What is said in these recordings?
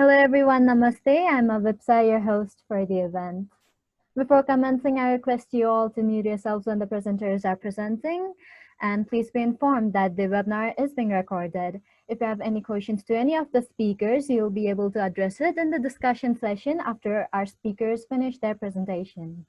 Hello everyone, Namaste. I'm Avipsa, your host for the event. Before commencing, I request you all to mute yourselves when the presenters are presenting, and please be informed that the webinar is being recorded. If you have any questions to any of the speakers, you'll be able to address it in the discussion session after our speakers finish their presentation.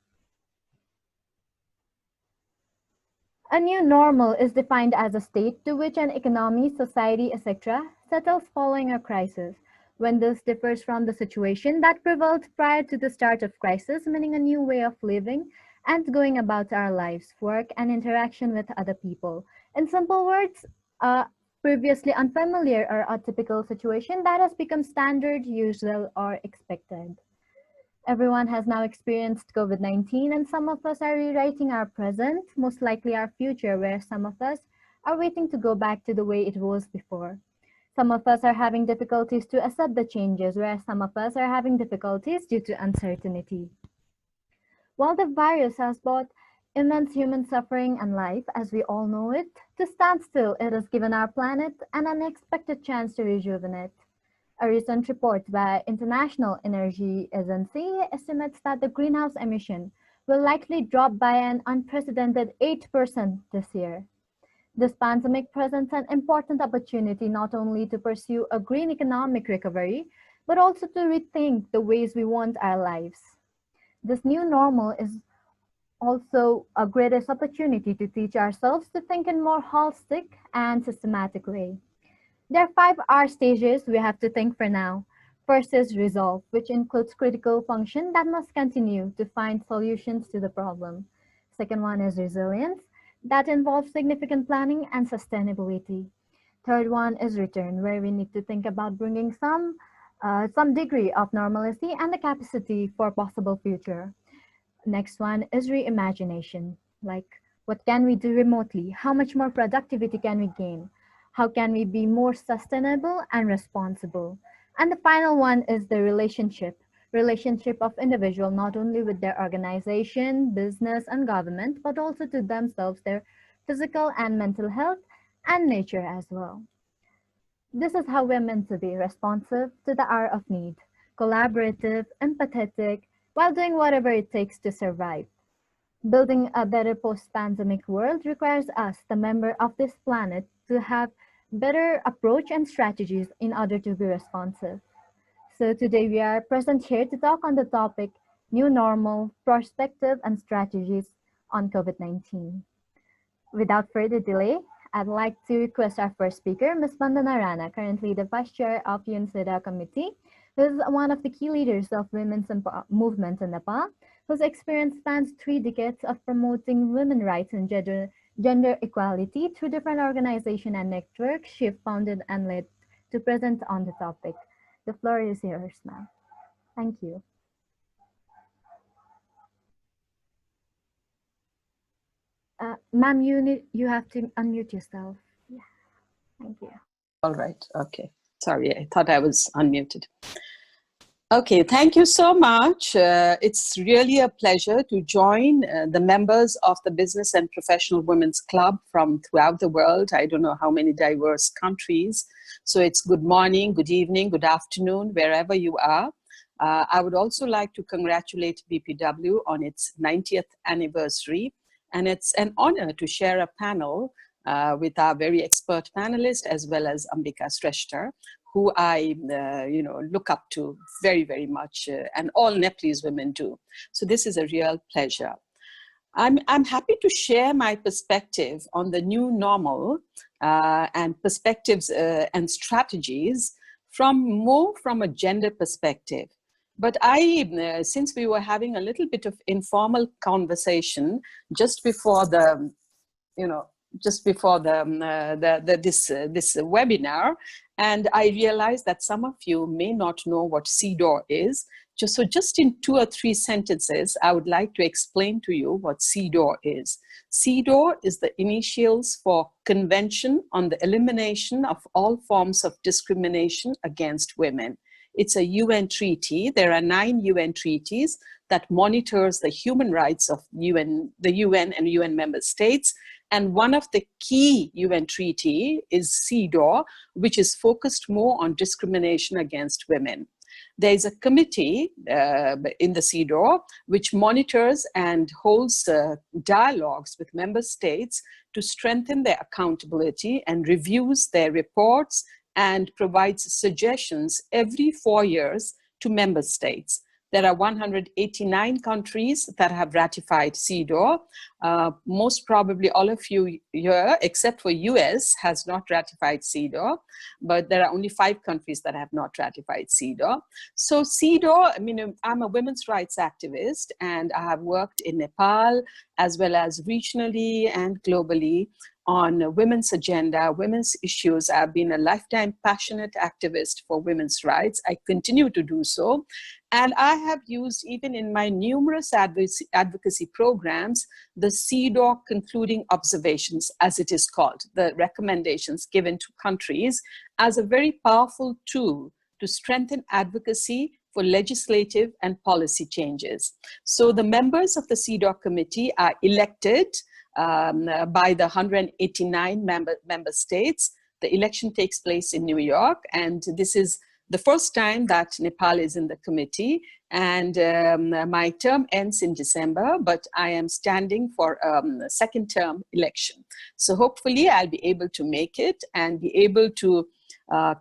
A new normal is defined as a state to which an economy, society, etc. settles following a crisis. When this differs from the situation that prevailed prior to the start of crisis, meaning a new way of living and going about our lives, work, and interaction with other people. In simple words, a previously unfamiliar or atypical situation that has become standard, usual, or expected. Everyone has now experienced COVID-19, and some of us are rewriting our present, most likely our future, where some of us are waiting to go back to the way it was before. Some of us are having difficulties to accept the changes, whereas some of us are having difficulties due to uncertainty. While the virus has brought immense human suffering and life, as we all know it, to stand still, it has given our planet an unexpected chance to rejuvenate. A recent report by International Energy Agency estimates that the greenhouse emission will likely drop by an unprecedented 8% this year. This pandemic presents an important opportunity not only to pursue a green economic recovery, but also to rethink the ways we want our lives. This new normal is also a greatest opportunity to teach ourselves to think in more holistic and systematic way. There are 5 R stages we have to think for now. First is resolve, which includes critical function that must continue to find solutions to the problem. Second one is resilience, that involves significant planning and sustainability. Third one is return, where we need to think about bringing some degree of normalcy and the capacity for possible future. Next one is reimagination, like what can we do remotely? How much more productivity can we gain? How can we be more sustainable and responsible? And the final one is the relationship of individual, not only with their organization, business, and government, but also to themselves, their physical and mental health, and nature as well. This is how we're meant to be, responsive to the hour of need, collaborative, empathetic, while doing whatever it takes to survive. Building a better post-pandemic world requires us, the member of this planet, to have better approach and strategies in order to be responsive. So today we are present here to talk on the topic New Normal, Perspective and Strategies on COVID-19. Without further delay, I'd like to request our first speaker, Ms. Bandana Rana, currently the Vice Chair of CEDAW Committee, who is one of the key leaders of women's movement in Nepal, whose experience spans 3 decades of promoting women's rights and gender equality through different organizations and networks she founded and led to present on the topic. The floor is yours, ma'am. Thank you. Ma'am, you have to unmute yourself. Yeah, thank you. All right, okay. Sorry, I thought I was unmuted. Okay, thank you so much. It's really a pleasure to join the members of the Business and Professional Women's Club from throughout the world. I don't know how many diverse countries. So it's good morning, good evening, good afternoon, wherever you are. I would also like to congratulate BPW on its 90th anniversary. And it's an honor to share a panel with our very expert panelist, as well as Ambika Shrestha, who I look up to very, very much, and all Nepalese women do. So this is a real pleasure. I'm happy to share my perspective on the new normal and perspectives and strategies from a gender perspective. But since we were having a little bit of informal conversation just before the, this webinar, and I realized that some of you may not know what CEDAW is. So just in 2 or 3 sentences, I would like to explain to you what CEDAW is. CEDAW is the initials for Convention on the Elimination of All Forms of Discrimination Against Women. It's a UN treaty. There are 9 UN treaties that monitors the human rights of the UN and UN member states. And one of the key UN treaty is CEDAW, which is focused more on discrimination against women. There is a committee in the CEDAW which monitors and holds dialogues with member states to strengthen their accountability and reviews their reports and provides suggestions every 4 years to member states. There are 189 countries that have ratified CEDAW. Most probably all of you here, except for US, has not ratified CEDAW, but there are only 5 countries that have not ratified CEDAW. So CEDAW, I mean, I'm a women's rights activist, and I have worked in Nepal as well as regionally and globally on women's agenda, women's issues. I've been a lifetime passionate activist for women's rights. I continue to do so. And I have used, even in my numerous advocacy programs, the CEDAW concluding observations, as it is called, the recommendations given to countries, as a very powerful tool to strengthen advocacy for legislative and policy changes. So the members of the CEDAW committee are elected by the 189 member states. The election takes place in New York, and this is the first time that Nepal is in the committee. And my term ends in December, but I am standing for a second term election. So hopefully I'll be able to make it and be able to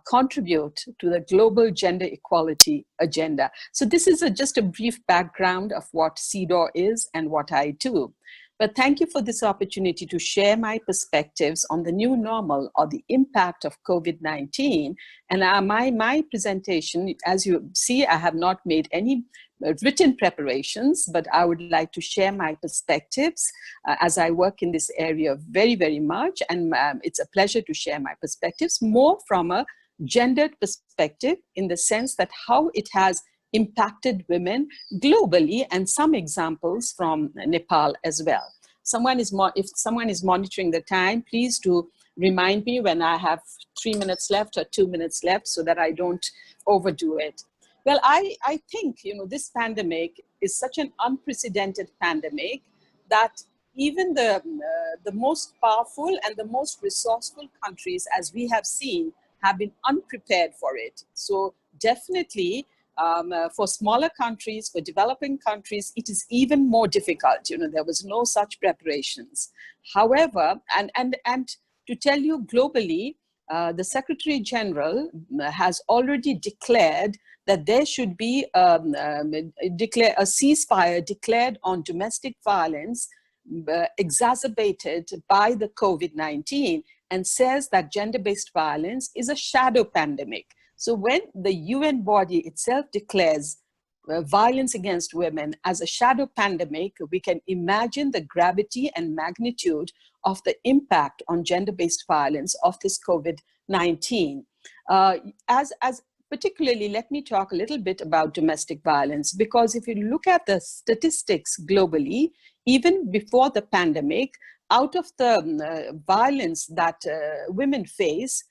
contribute to the global gender equality agenda. So this is just a brief background of what CEDAW is and what I do. But thank you for this opportunity to share my perspectives on the new normal or the impact of COVID-19. And my presentation, as you see, I have not made any written preparations, but I would like to share my perspectives as I work in this area very, very much. And it's a pleasure to share my perspectives more from a gendered perspective, in the sense that how it has impacted women globally, and some examples from Nepal as well. If someone is monitoring the time, please do remind me when I have 3 minutes left or 2 minutes left, so that I don't overdo it. Well, I think, this pandemic is such an unprecedented pandemic that even the most powerful and the most resourceful countries, as we have seen, have been unprepared for it. So definitely, for smaller countries, for developing countries, it is even more difficult. There was no such preparations. However, and to tell you globally, the Secretary General has already declared that there should be a ceasefire declared on domestic violence exacerbated by the COVID-19, and says that gender-based violence is a shadow pandemic. So when the UN body itself declares violence against women as a shadow pandemic, we can imagine the gravity and magnitude of the impact on gender-based violence of this COVID-19. As particularly, let me talk a little bit about domestic violence, because if you look at the statistics globally, even before the pandemic, out of the violence that women face,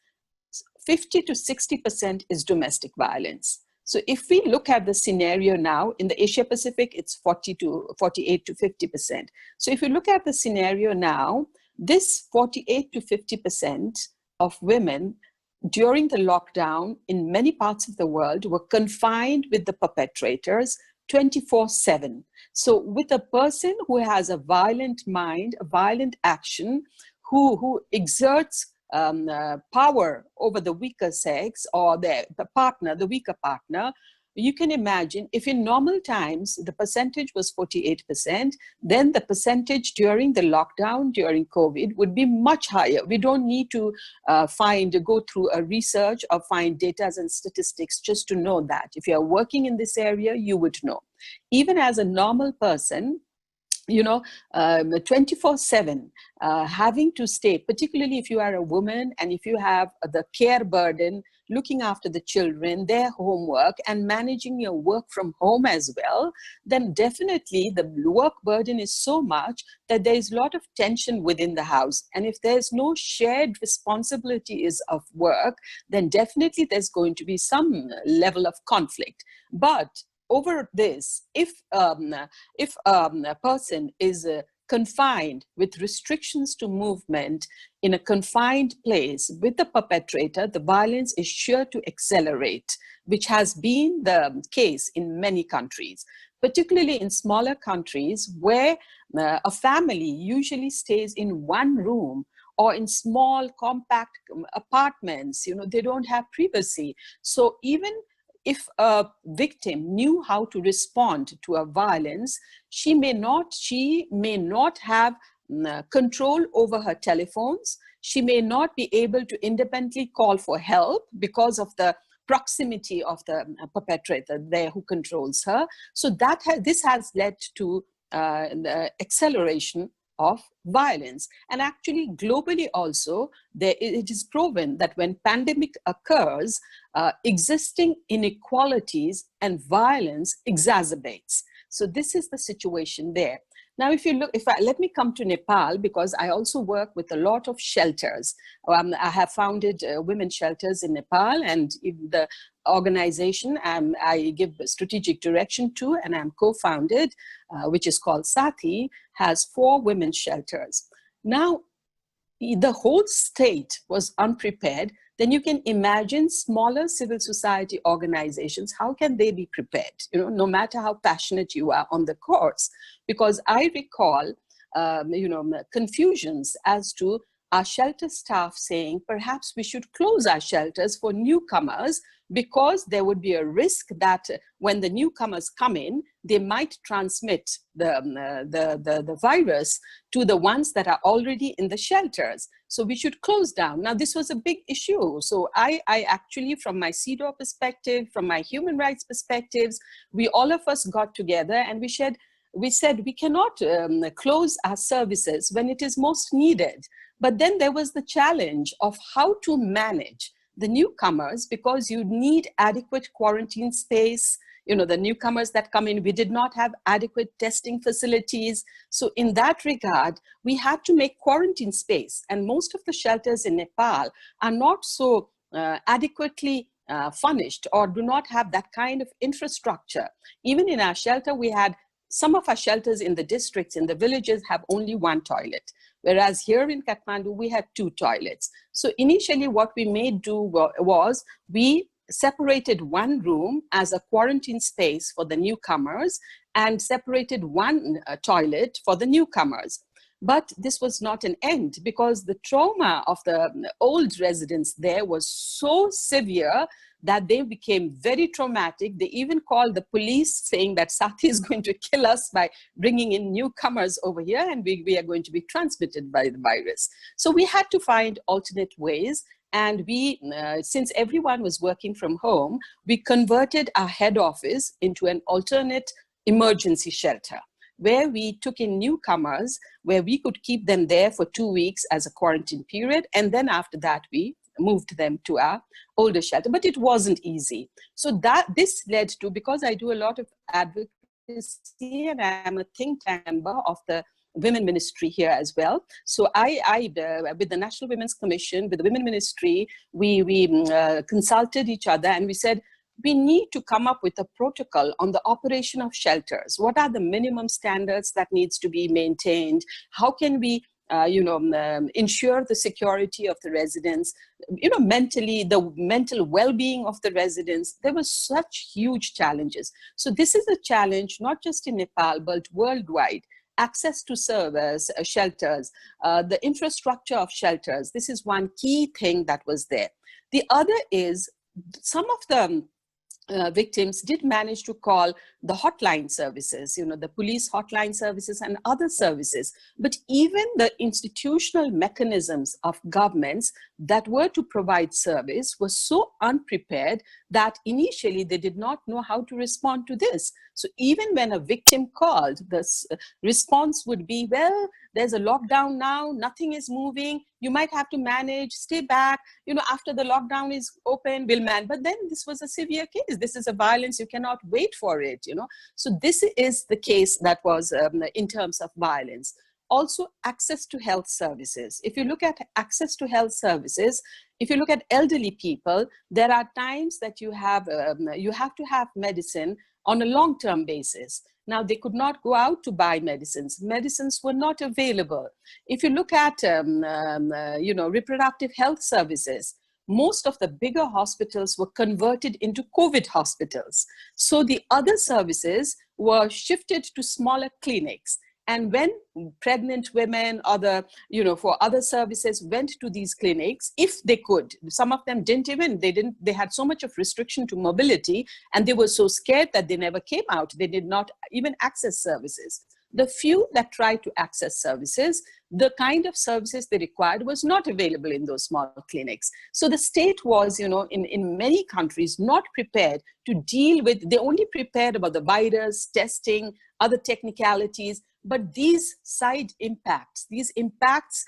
50 to 60% is domestic violence. So if we look at the scenario now, in the Asia Pacific, it's 48 to 50%. So if you look at the scenario now, this 48 to 50% of women during the lockdown in many parts of the world were confined with the perpetrators 24/7. So with a person who has a violent mind, a violent action, who exerts power over the weaker sex or the partner, the weaker partner, you can imagine if in normal times the percentage was 48%, then the percentage during the lockdown, during COVID, would be much higher. We don't need to go through a research or find data and statistics just to know that. If you're working in this area, you would know. Even as a normal person, 24/7, having to stay, particularly if you are a woman and if you have the care burden, looking after the children, their homework, and managing your work from home as well, then definitely the work burden is so much that there is a lot of tension within the house. And if there's no shared responsibilities of work, then definitely there's going to be some level of conflict. But over this, if a person is confined with restrictions to movement in a confined place with the perpetrator, the violence is sure to accelerate, which has been the case in many countries, particularly in smaller countries where a family usually stays in one room or in small compact apartments. They don't have privacy. So even if a victim knew how to respond to a violence, she may not have control over her telephones. She may not be able to independently call for help because of the proximity of the perpetrator there who controls her. So this has led to the acceleration of violence. And actually globally also, it is proven that when pandemic occurs, existing inequalities and violence exacerbates. So this is the situation there. Now, let me come to Nepal, because I also work with a lot of shelters. I have founded women's shelters in Nepal, and in the organization I give strategic direction to, and I'm co-founded, which is called Saathi, has 4 women's shelters. Now, the whole state was unprepared. Then you can imagine smaller civil society organizations, how can they be prepared, no matter how passionate you are on the cause? Because I recall, confusions as to our shelter staff saying, perhaps we should close our shelters for newcomers, because there would be a risk that when the newcomers come in, they might transmit the virus to the ones that are already in the shelters. So we should close down. Now, this was a big issue. So I actually, from my CEDAW perspective, from my human rights perspectives, all of us got together and we said we cannot close our services when it is most needed. But then there was the challenge of how to manage the newcomers, because you need adequate quarantine space. The newcomers that come in, we did not have adequate testing facilities. So in that regard, we had to make quarantine space. And most of the shelters in Nepal are not so adequately furnished, or do not have that kind of infrastructure. Even in our shelter, some of our shelters in the districts, in the villages, have only 1 toilet. Whereas here in Kathmandu, we had 2 toilets. So initially what we made do was we separated 1 room as a quarantine space for the newcomers and separated 1 toilet for the newcomers. But this was not an end, because the trauma of the old residents there was so severe that they became very traumatic. They even called the police, saying that Saathi is going to kill us by bringing in newcomers over here, and we are going to be transmitted by the virus. So we had to find alternate ways. And since everyone was working from home, we converted our head office into an alternate emergency shelter, where we took in newcomers, where we could keep them there for 2 weeks as a quarantine period. And then after that, we moved them to our older shelter. But it wasn't easy. So this led to, because I do a lot of advocacy and I'm a think tank member of the Women Ministry here as well. So with the National Women's Commission, with the Women Ministry, we consulted each other, and we said, we need to come up with a protocol on the operation of shelters. What are the minimum standards that needs to be maintained? How can we ensure the security of the residents, mentally, the mental well-being of the residents? There were such huge challenges. So this is a challenge, not just in Nepal, but worldwide. Access to service, shelters, the infrastructure of shelters. This is one key thing that was there. The other is some of the victims did manage to call the hotline services, the police hotline services and other services. But even the institutional mechanisms of governments that were to provide service were so unprepared that initially they did not know how to respond to this. So even when a victim called, the response would be, well, there's a lockdown now, nothing is moving, you might have to manage, stay back, after the lockdown is open, we'll manage. But then this was a severe case. This is a violence, you cannot wait for it, So this is the case that was in terms of violence. also access to health services. If you look at access to health services, if you look at elderly people, there are times that you have to have medicine on a long-term basis. Now, they could not go out to buy medicines. Medicines were not available. If you look at reproductive health services, most of the bigger hospitals were converted into COVID hospitals. So the other services were shifted to smaller clinics. And when pregnant women or for other services went to these clinics, if they could, some of them they had so much of restriction to mobility, and they were so scared that they never came out. They did not even access services. The few that tried to access services, the kind of services they required was not available in those small clinics. So the state was, in many countries, not prepared to deal with, they only prepared about the virus, testing, other technicalities, but these side impacts, the impact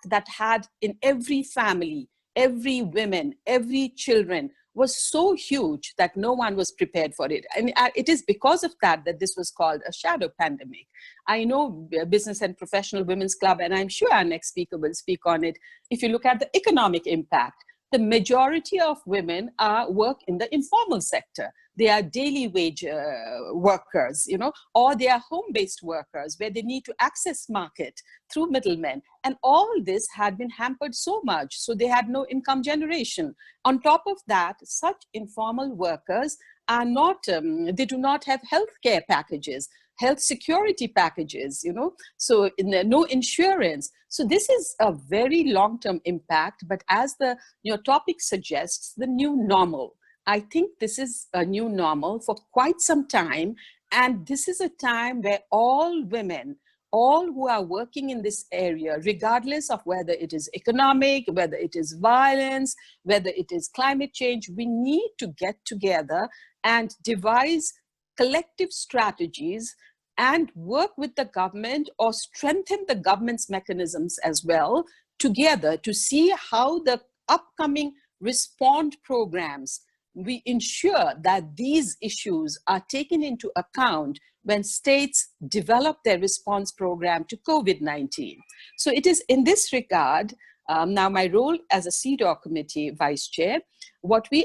that had in every family, every woman, every children, was so huge that no one was prepared for it. And it is because of that this was called a shadow pandemic. I know Business and Professional Women's Club, and I'm sure our next speaker will speak on it. If you look at the economic impact, the majority of women work in the informal sector. They are daily wage workers, or they are home-based workers where they need to access market through middlemen. And all this had been hampered so much, so they had no income generation. On top of that, such informal workers are not, they do not have healthcare packages, health security packages, so no insurance. So this is a very long-term impact, but as your topic suggests, the new normal. I think this is a new normal for quite some time. And this is a time where all women, all who are working in this area, regardless of whether it is economic, whether it is violence, whether it is climate change, we need to get together and devise collective strategies and work with the government or strengthen the government's mechanisms as well together to see how the upcoming respond programs, we ensure that these issues are taken into account when states develop their response program to COVID-19. So it is in this regard, now my role as a CEDAW committee vice chair,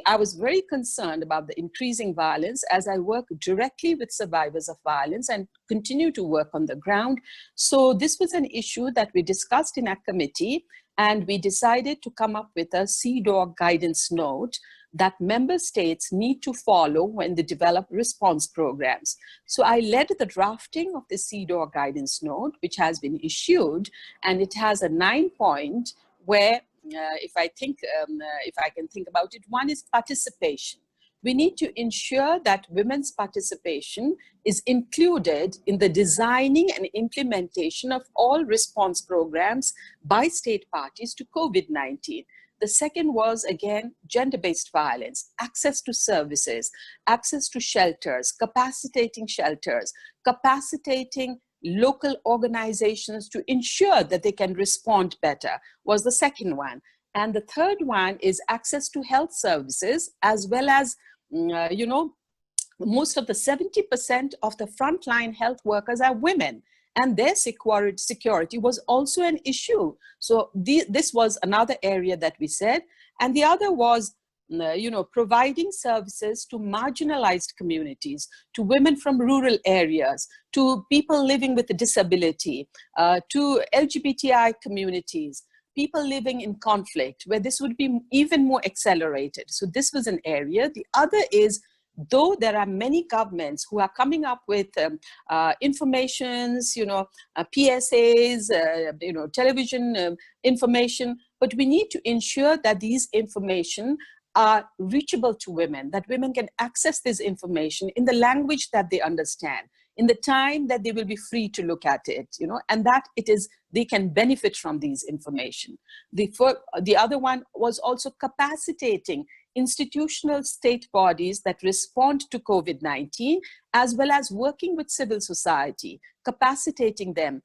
I was very concerned about the increasing violence as I work directly with survivors of violence and continue to work on the ground. So this was an issue that we discussed in our committee, and we decided to come up with a CEDAW guidance note that member states need to follow when they develop response programs. So I led the drafting of the CEDAW guidance note, which has been issued, and it has a 9-point where, if I can think about it, one is participation. We need to ensure that women's participation is included in the designing and implementation of all response programs by state parties to COVID-19. The second was, again, gender-based violence, access to services, access to shelters, capacitating local organizations to ensure that they can respond better was the second one. And the third one is access to health services, as well as, most of the 70% of the frontline health workers are women, and their security was also an issue. So this was another area that we said. And the other was, providing services to marginalized communities, to women from rural areas, to people living with a disability, to LGBTI communities, people living in conflict, where this would be even more accelerated. So this was an area. The other is, though there are many governments who are coming up with informations, PSAs, television information, but we need to ensure that these information are reachable to women, that women can access this information in the language that they understand, in the time that they will be free to look at it, and that they can benefit from these information. The other one was also capacitating institutional state bodies that respond to COVID-19, as well as working with civil society, capacitating them,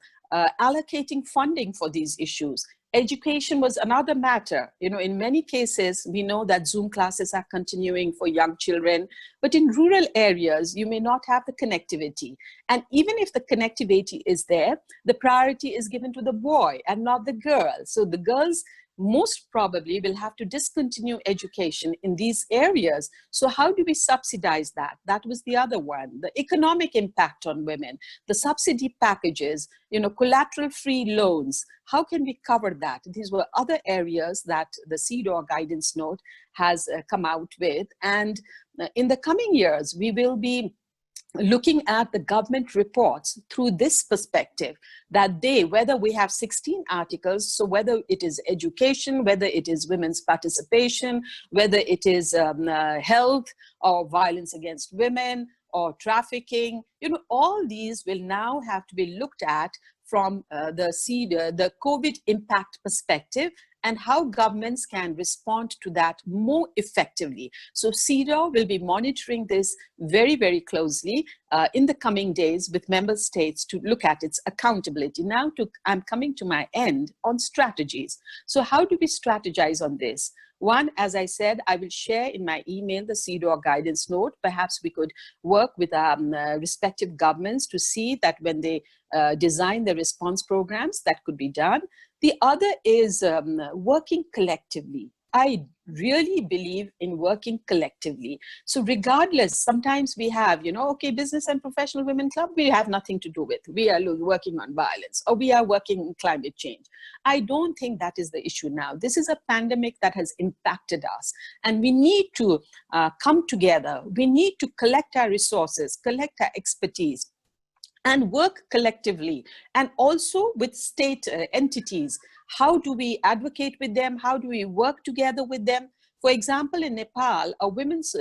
allocating funding for these issues, Education was another matter. You know, in many cases, we know that Zoom classes are continuing for young children, but in rural areas, you may not have the connectivity. And even if the connectivity is there, the priority is given to the boy and not the girl. So the girls most probably will have to discontinue education in these areas. So how do we subsidize that? That was the other one. The economic impact on women, the subsidy packages, you know, collateral-free loans. How can we cover that? These were other areas that the CEDAW guidance note has come out with. And in the coming years, we will be looking at the government reports through this perspective, that they, whether we have 16 articles, so whether it is education, whether it is women's participation, whether it is health or violence against women or trafficking, you know, all these will now have to be looked at from the COVID impact perspective, and how governments can respond to that more effectively. So CEDAW will be monitoring this very, very closely in the coming days with member states to look at its accountability. Now I'm coming to my end on strategies. So how do we strategize on this? One, as I said, I will share in my email the CEDAW guidance note. Perhaps we could work with respective governments to see that when they design the response programs, that could be done. The other is working collectively. I really believe in working collectively. So regardless, sometimes we have, you know, okay, Business and Professional Women Club, we have nothing to do with. We are working on violence, or we are working on climate change. I don't think that is the issue now. This is a pandemic that has impacted us, and we need to come together. We need to collect our resources, collect our expertise, and work collectively, and also with state entities. How do we advocate with them? How do we work together with them? For example, in Nepal, a women's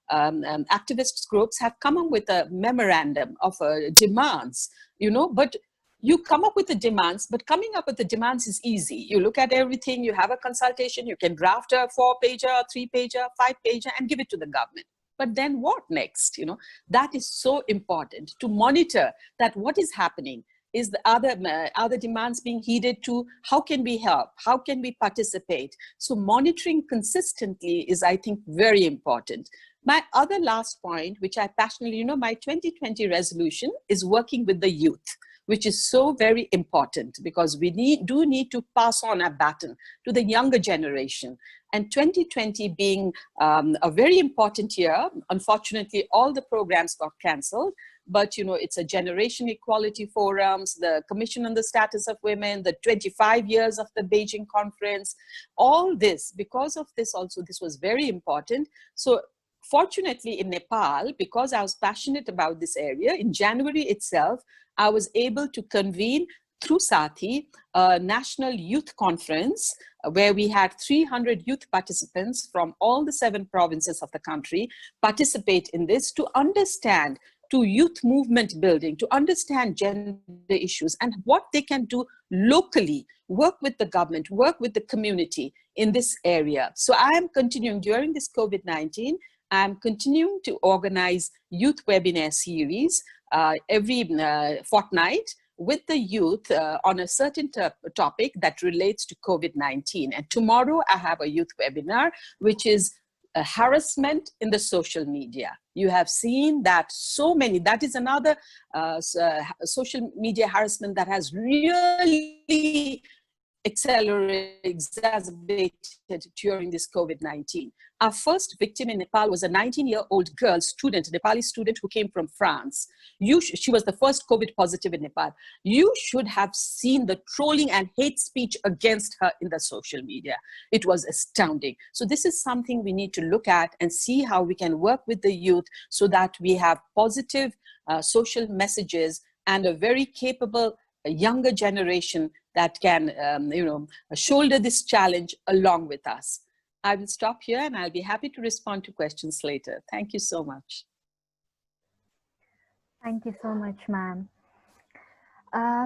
activist groups have come up with a memorandum of demands, you know, but you come up with the demands, but coming up with the demands is easy. You look at everything, you have a consultation, you can draft a 4-pager, 3-pager, 5-pager, and give it to the government. But then what next? You know, that is so important to monitor that what is happening. Is the other demands being heeded to? How can we help? How can we participate? So monitoring consistently is, I think, very important. My other last point, which I passionately, you know, my 2020 resolution is working with the youth, which is so very important, because we do need to pass on a baton to the younger generation. And 2020 being a very important year, unfortunately, all the programs got cancelled. But, you know, it's a generation equality forums, the Commission on the Status of Women, the 25 years of the Beijing conference, all this, because of this also, this was very important. So fortunately in Nepal, because I was passionate about this area, in January itself, I was able to convene through Saathi, a national youth conference where we had 300 youth participants from all the 7 provinces of the country participate in this, to understand, to youth movement building, to understand gender issues and what they can do locally, work with the government, work with the community in this area. So I am continuing during this COVID-19, I'm continuing to organize youth webinar series every fortnight with the youth on a certain topic that relates to COVID-19. And tomorrow I have a youth webinar, which is harassment in the social media. You have seen that so many, that is another social media harassment that has really exacerbated during this COVID-19. Our first victim in Nepal was a 19-year-old girl student, a Nepali student who came from France. She was the first COVID positive in Nepal. You should have seen the trolling and hate speech against her in the social media. It was astounding. So this is something we need to look at and see how we can work with the youth so that we have positive social messages and a very capable younger generation that can, shoulder this challenge along with us. I will stop here and I'll be happy to respond to questions later. Thank you so much. Thank you so much, ma'am.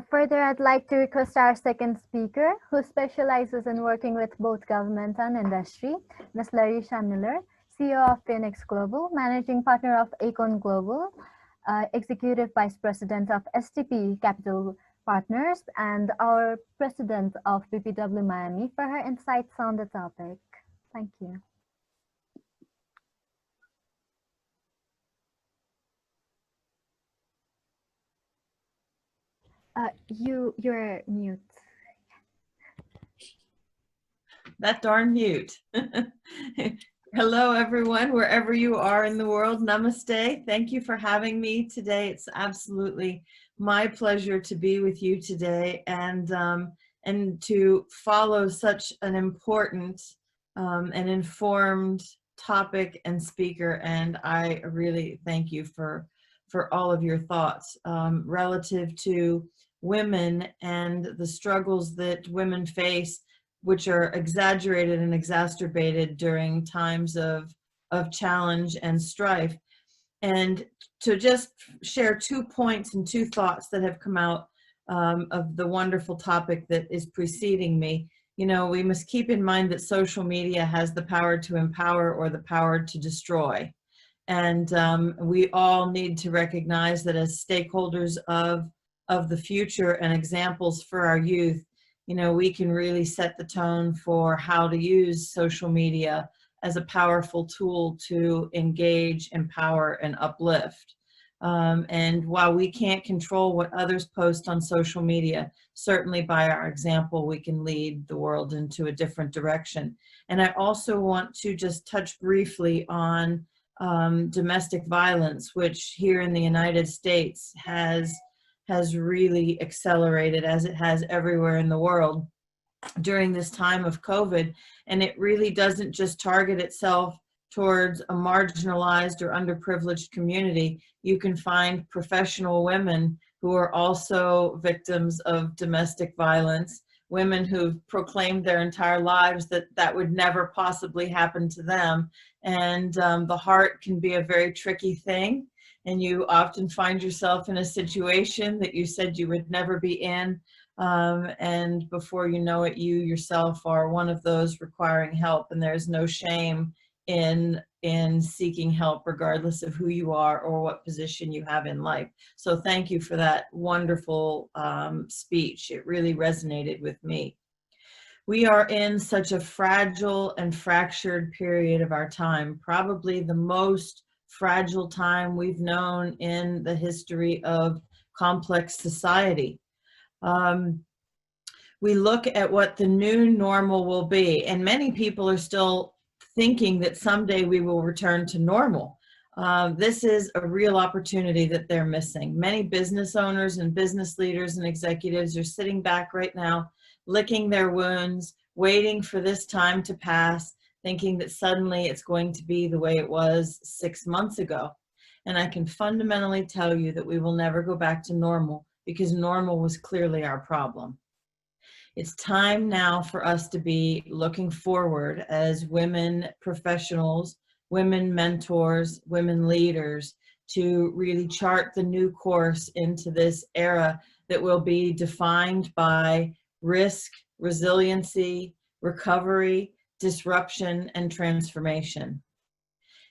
Further, I'd like to request our second speaker, who specializes in working with both government and industry, Ms. Larisha Miller, CEO of Phoenix Global, Managing Partner of Acon Global, Executive Vice President of STP Capital partners and our president of BPW Miami for her insights on the topic. Thank you. You're mute. That darn mute. Hello, everyone, wherever you are in the world. Namaste. Thank you for having me today. It's absolutely my pleasure to be with you today and to follow such an important and informed topic and speaker. And I really thank you for all of your thoughts relative to women and the struggles that women face, which are exaggerated and exacerbated during times of challenge and strife. And to just share 2 points and 2 thoughts that have come out of the wonderful topic that is preceding me. You know, we must keep in mind that social media has the power to empower or the power to destroy. And we all need to recognize that as stakeholders of the future and examples for our youth, you know, we can really set the tone for how to use social media as a powerful tool to engage, empower, and uplift. And while we can't control what others post on social media, certainly by our example, we can lead the world into a different direction. And I also want to just touch briefly on domestic violence, which here in the United States has really accelerated, as it has everywhere in the world during this time of COVID. And it really doesn't just target itself towards a marginalized or underprivileged community. You can find professional women who are also victims of domestic violence, women who've proclaimed their entire lives that that would never possibly happen to them. And the heart can be a very tricky thing. And you often find yourself in a situation that you said you would never be in. And before you know it, you yourself are one of those requiring help. And there's no shame in seeking help, regardless of who you are or what position you have in life. So thank you for that wonderful speech. It really resonated with me. We are in such a fragile and fractured period of our time, probably the most fragile time we've known in the history of complex society. We look at what the new normal will be, and many people are still thinking that someday we will return to normal. This is a real opportunity that they're missing. Many business owners and business leaders and executives are sitting back right now, licking their wounds, waiting for this time to pass, thinking that suddenly it's going to be the way it was 6 months ago. And I can fundamentally tell you that we will never go back to normal, because normal was clearly our problem. It's time now for us to be looking forward as women professionals, women mentors, women leaders, to really chart the new course into this era that will be defined by risk, resiliency, recovery, disruption, and transformation.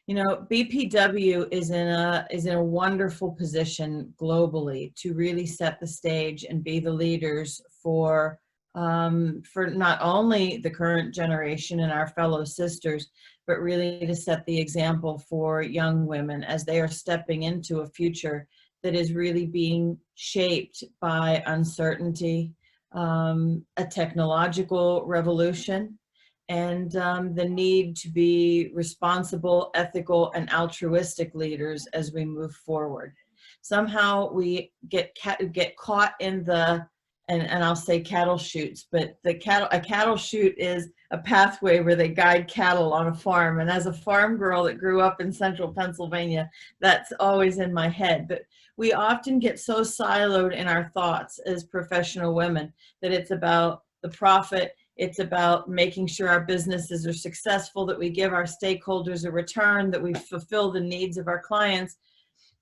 You know, BPW is in a wonderful position globally to really set the stage and be the leaders for not only the current generation and our fellow sisters, but really to set the example for young women as they are stepping into a future that is really being shaped by uncertainty, a technological revolution, and the need to be responsible, ethical, and altruistic leaders as we move forward. Somehow we get caught in the, and I'll say cattle chutes, but a cattle chute is a pathway where they guide cattle on a farm. And as a farm girl that grew up in central Pennsylvania, that's always in my head. But we often get so siloed in our thoughts as professional women that it's about the profit, it's about making sure our businesses are successful, that we give our stakeholders a return, that we fulfill the needs of our clients.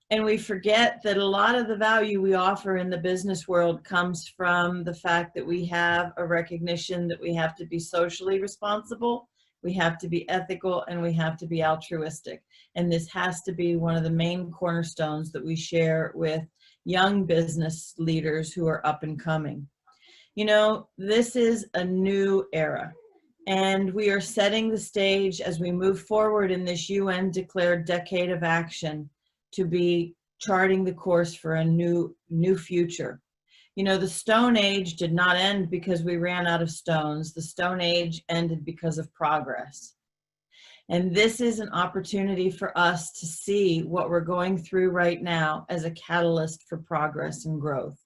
And we forget that a lot of the value we offer in the business world comes from the fact that we have a recognition that we have to be socially responsible, we have to be ethical, and we have to be altruistic. And this has to be one of the main cornerstones that we share with young business leaders who are up and coming. You know, this is a new era, and we are setting the stage as we move forward in this UN declared decade of action to be charting the course for a new future. You know, the Stone Age did not end because we ran out of stones. The Stone Age ended because of progress. And this is an opportunity for us to see what we're going through right now as a catalyst for progress and growth.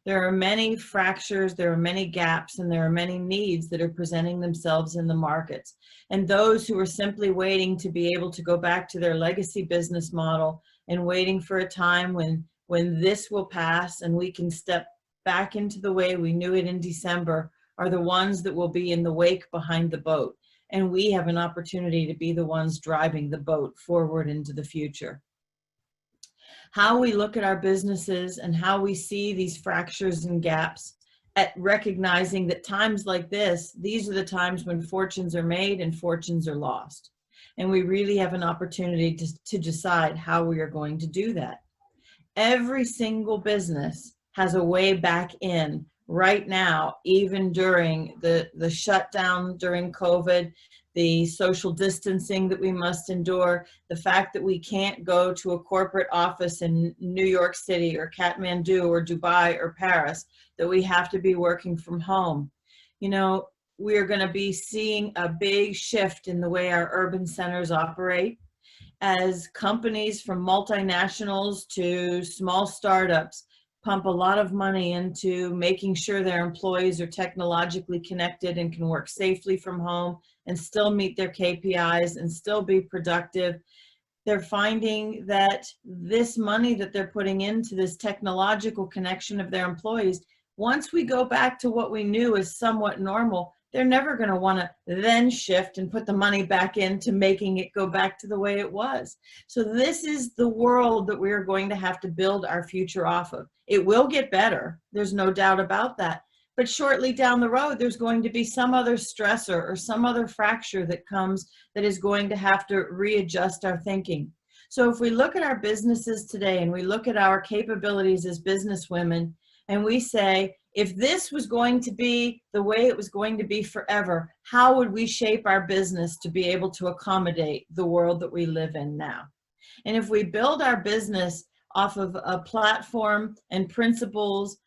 There are many fractures, there are many gaps, and there are many needs that are presenting themselves in the markets. And those who are simply waiting to be able to go back to their legacy business model and waiting for a time when this will pass and we can step back into the way we knew it in December are the ones that will be in the wake behind the boat. And we have an opportunity to be the ones driving the boat forward into the future. How we look at our businesses and how we see these fractures and gaps, at recognizing that times like this, these are the times when fortunes are made and fortunes are lost. And we really have an opportunity to decide how we are going to do that. Every single business has a way back in right now, even during the shutdown during COVID, the social distancing that we must endure, the fact that we can't go to a corporate office in New York City or Kathmandu or Dubai or Paris, that we have to be working from home. You know, we are going to be seeing a big shift in the way our urban centers operate as companies from multinationals to small startups pump a lot of money into making sure their employees are technologically connected and can work safely from home and still meet their KPIs and still be productive. They're finding that this money that they're putting into this technological connection of their employees, once we go back to what we knew as somewhat normal, they're never going to want to then shift and put the money back into making it go back to the way it was. So this is the world that we are going to have to build our future off of. It will get better. There's no doubt about that. But shortly down the road, there's going to be some other stressor or some other fracture that comes that is going to have to readjust our thinking. So if we look at our businesses today and we look at our capabilities as businesswomen and we say, if this was going to be the way it was going to be forever, how would we shape our business to be able to accommodate the world that we live in now? And if we build our business off of a platform and principles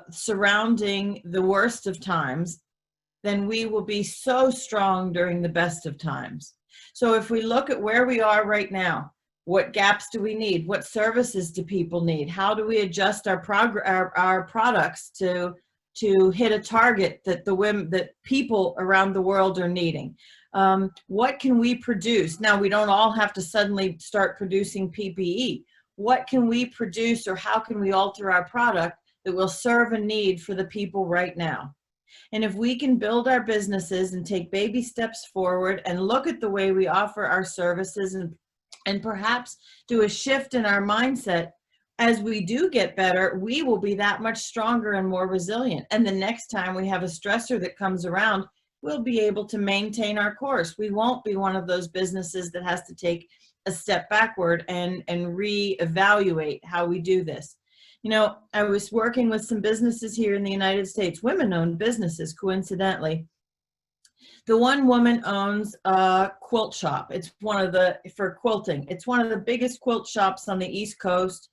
surrounding the worst of times, then we will be so strong during the best of times. So if we look at where we are right now, what gaps do we need? What services do people need? How do we adjust our products to hit a target that that people around the world are needing? What can we produce? Now, we don't all have to suddenly start producing PPE. What can we produce, or how can we alter our product that will serve a need for the people right now? And if we can build our businesses and take baby steps forward and look at the way we offer our services and perhaps do a shift in our mindset, as we do get better, we will be that much stronger and more resilient. And the next time we have a stressor that comes around, we'll be able to maintain our course. We won't be one of those businesses that has to take a step backward and reevaluate how we do this. You know, I was working with some businesses here in the United States, women-owned businesses, coincidentally. The one woman owns a quilt shop. It's for quilting. It's one of the biggest quilt shops on the East Coast.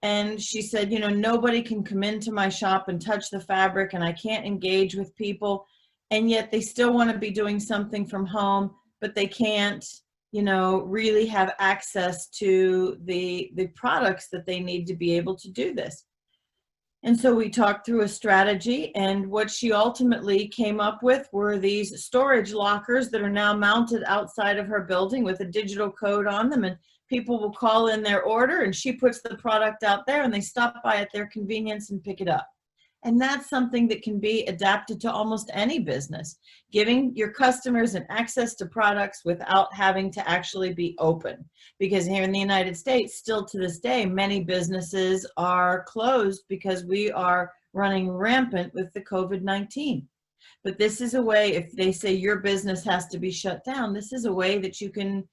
And she said, you know, nobody can come into my shop and touch the fabric, and I can't engage with people. And yet they still want to be doing something from home, but they can't, you know, really have access to the products that they need to be able to do this. And so we talked through a strategy, and what she ultimately came up with were these storage lockers that are now mounted outside of her building with a digital code on them, and people will call in their order and she puts the product out there and they stop by at their convenience and pick it up. And that's something that can be adapted to almost any business, giving your customers an access to products without having to actually be open. Because here in the United States, still to this day, many businesses are closed because we are running rampant with the COVID-19. But this is a way, if they say your business has to be shut down, this is a way that you can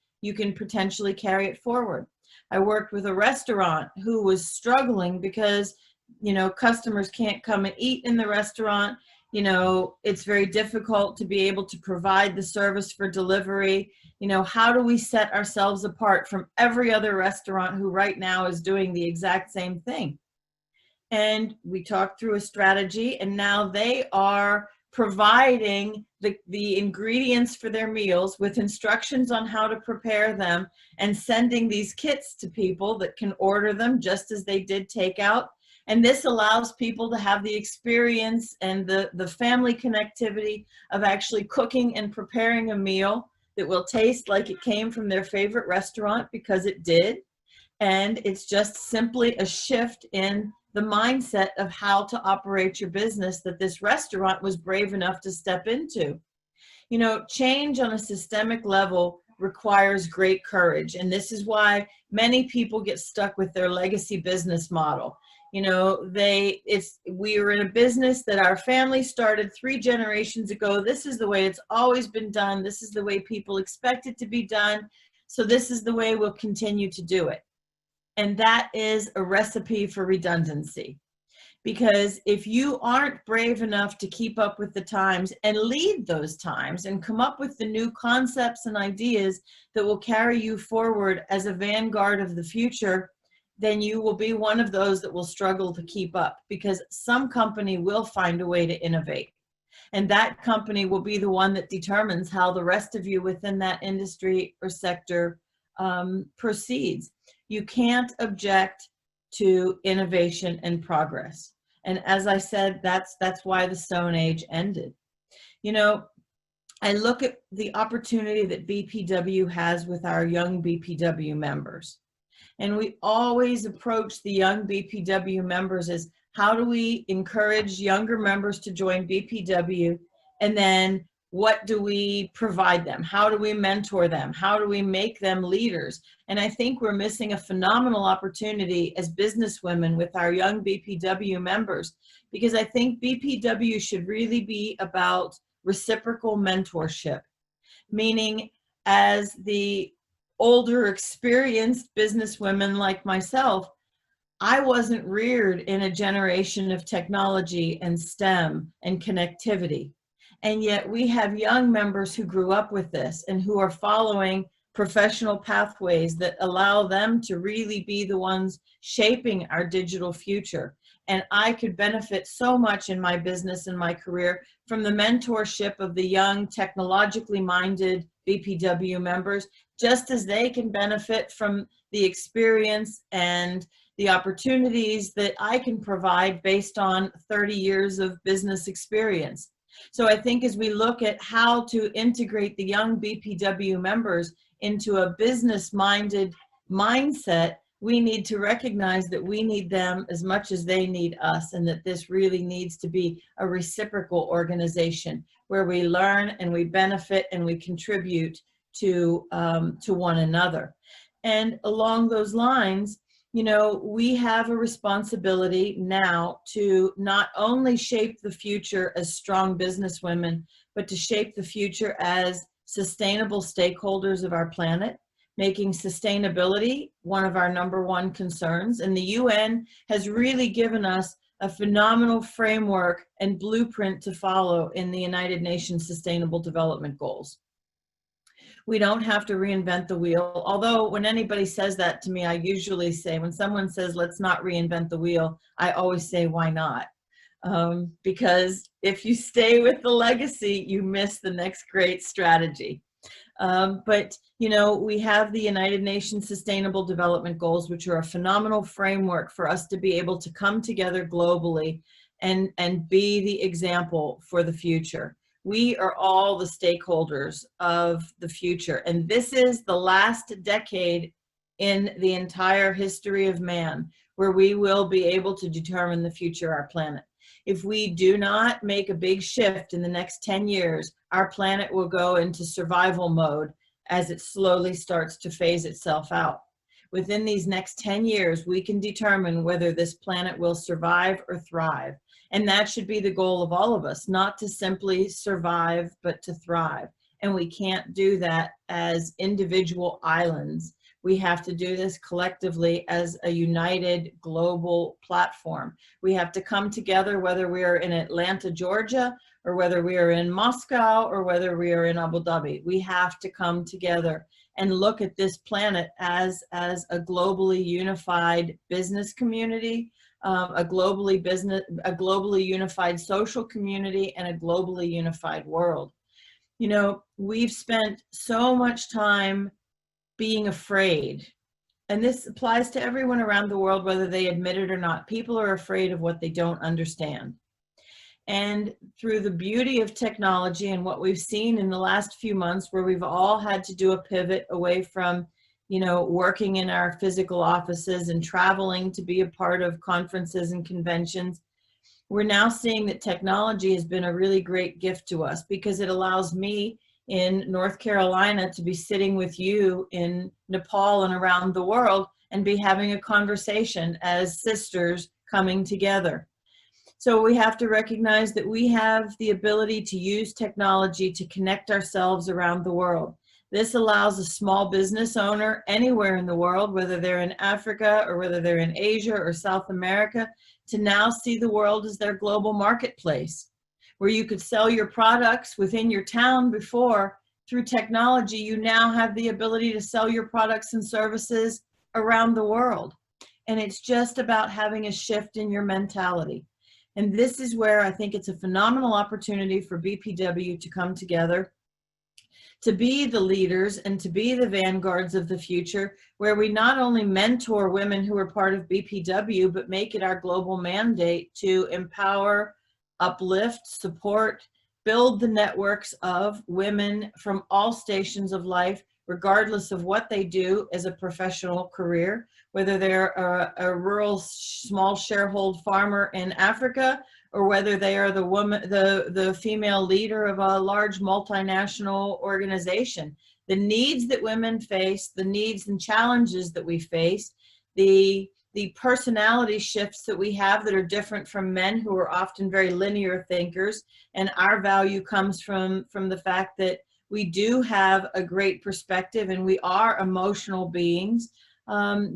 potentially carry it forward. I worked with a restaurant who was struggling because, you know, customers can't come and eat in the restaurant. You know, it's very difficult to be able to provide the service for delivery. You know, how do we set ourselves apart from every other restaurant who right now is doing the exact same thing? And we talked through a strategy, and now they are providing the ingredients for their meals with instructions on how to prepare them, and sending these kits to people that can order them just as they did takeout. And this allows people to have the experience and the family connectivity of actually cooking and preparing a meal that will taste like it came from their favorite restaurant, because it did. And it's just simply a shift in the mindset of how to operate your business that this restaurant was brave enough to step into. You know, change on a systemic level requires great courage. And this is why many people get stuck with their legacy business model. You know, we are in a business that our family started 3 generations ago. This is the way it's always been done. This is the way people expect it to be done. So this is the way we'll continue to do it. And that is a recipe for redundancy. Because if you aren't brave enough to keep up with the times and lead those times and come up with the new concepts and ideas that will carry you forward as a vanguard of the future, then you will be one of those that will struggle to keep up, because some company will find a way to innovate. And that company will be the one that determines how the rest of you within that industry or sector proceeds. You can't object to innovation and progress. And as I said, that's why the Stone Age ended. You know, I look at the opportunity that BPW has with our young BPW members. And we always approach the young BPW members as, how do we encourage younger members to join BPW? And then what do we provide them? How do we mentor them? How do we make them leaders? And I think we're missing a phenomenal opportunity as businesswomen with our young BPW members, because I think BPW should really be about reciprocal mentorship, meaning as the older, experienced businesswomen like myself, I wasn't reared in a generation of technology and STEM and connectivity. And yet we have young members who grew up with this and who are following professional pathways that allow them to really be the ones shaping our digital future. And I could benefit so much in my business and my career from the mentorship of the young, technologically minded BPW members, just as they can benefit from the experience and the opportunities that I can provide based on 30 years of business experience. So I think as we look at how to integrate the young BPW members into a business-minded mindset, we need to recognize that we need them as much as they need us, and that this really needs to be a reciprocal organization where we learn and we benefit and we contribute to one another. And along those lines, you know, we have a responsibility now to not only shape the future as strong businesswomen, but to shape the future as sustainable stakeholders of our planet, making sustainability one of our #1 concerns. And the UN has really given us a phenomenal framework and blueprint to follow in the United Nations Sustainable Development Goals. We don't have to reinvent the wheel. Although when anybody says that to me, I usually say, when someone says, let's not reinvent the wheel, I always say, why not? Because if you stay with the legacy, you miss the next great strategy. But, you know, we have the United Nations Sustainable Development Goals, which are a phenomenal framework for us to be able to come together globally and be the example for the future. We are all the stakeholders of the future. And this is the last decade in the entire history of man where we will be able to determine the future of our planet. If we do not make a big shift in the next 10 years, our planet will go into survival mode as it slowly starts to phase itself out. Within these next 10 years, we can determine whether this planet will survive or thrive. And that should be the goal of all of us, not to simply survive, but to thrive. And we can't do that as individual islands. We have to do this collectively as a united global platform. We have to come together, whether we are in Atlanta, Georgia, or whether we are in Moscow, or whether we are in Abu Dhabi. We have to come together and look at this planet as a globally unified business community, a globally unified social community, and a globally unified world. You know, we've spent so much time being afraid, and this applies to everyone around the world, whether they admit it or not. People are afraid of what they don't understand. And through the beauty of technology and what we've seen in the last few months, where we've all had to do a pivot away from, you know, working in our physical offices and traveling to be a part of conferences and conventions, we're now seeing that technology has been a really great gift to us, because it allows me in North Carolina to be sitting with you in Nepal and around the world and be having a conversation as sisters coming together. So we have to recognize that we have the ability to use technology to connect ourselves around the world. This allows a small business owner anywhere in the world, whether they're in Africa or whether they're in Asia or South America, to now see the world as their global marketplace, where you could sell your products within your town before. Through technology, you now have the ability to sell your products and services around the world. And it's just about having a shift in your mentality. And this is where I think it's a phenomenal opportunity for BPW to come together, to be the leaders and to be the vanguards of the future, where we not only mentor women who are part of BPW, but make it our global mandate to empower, uplift, support, build the networks of women from all stations of life, regardless of what they do as a professional career, whether they're a rural small sharehold farmer in Africa, or whether they are the female leader of a large multinational organization. The needs that women face, the needs and challenges that we face, the personality shifts that we have that are different from men, who are often very linear thinkers, and our value comes from the fact that we do have a great perspective and we are emotional beings.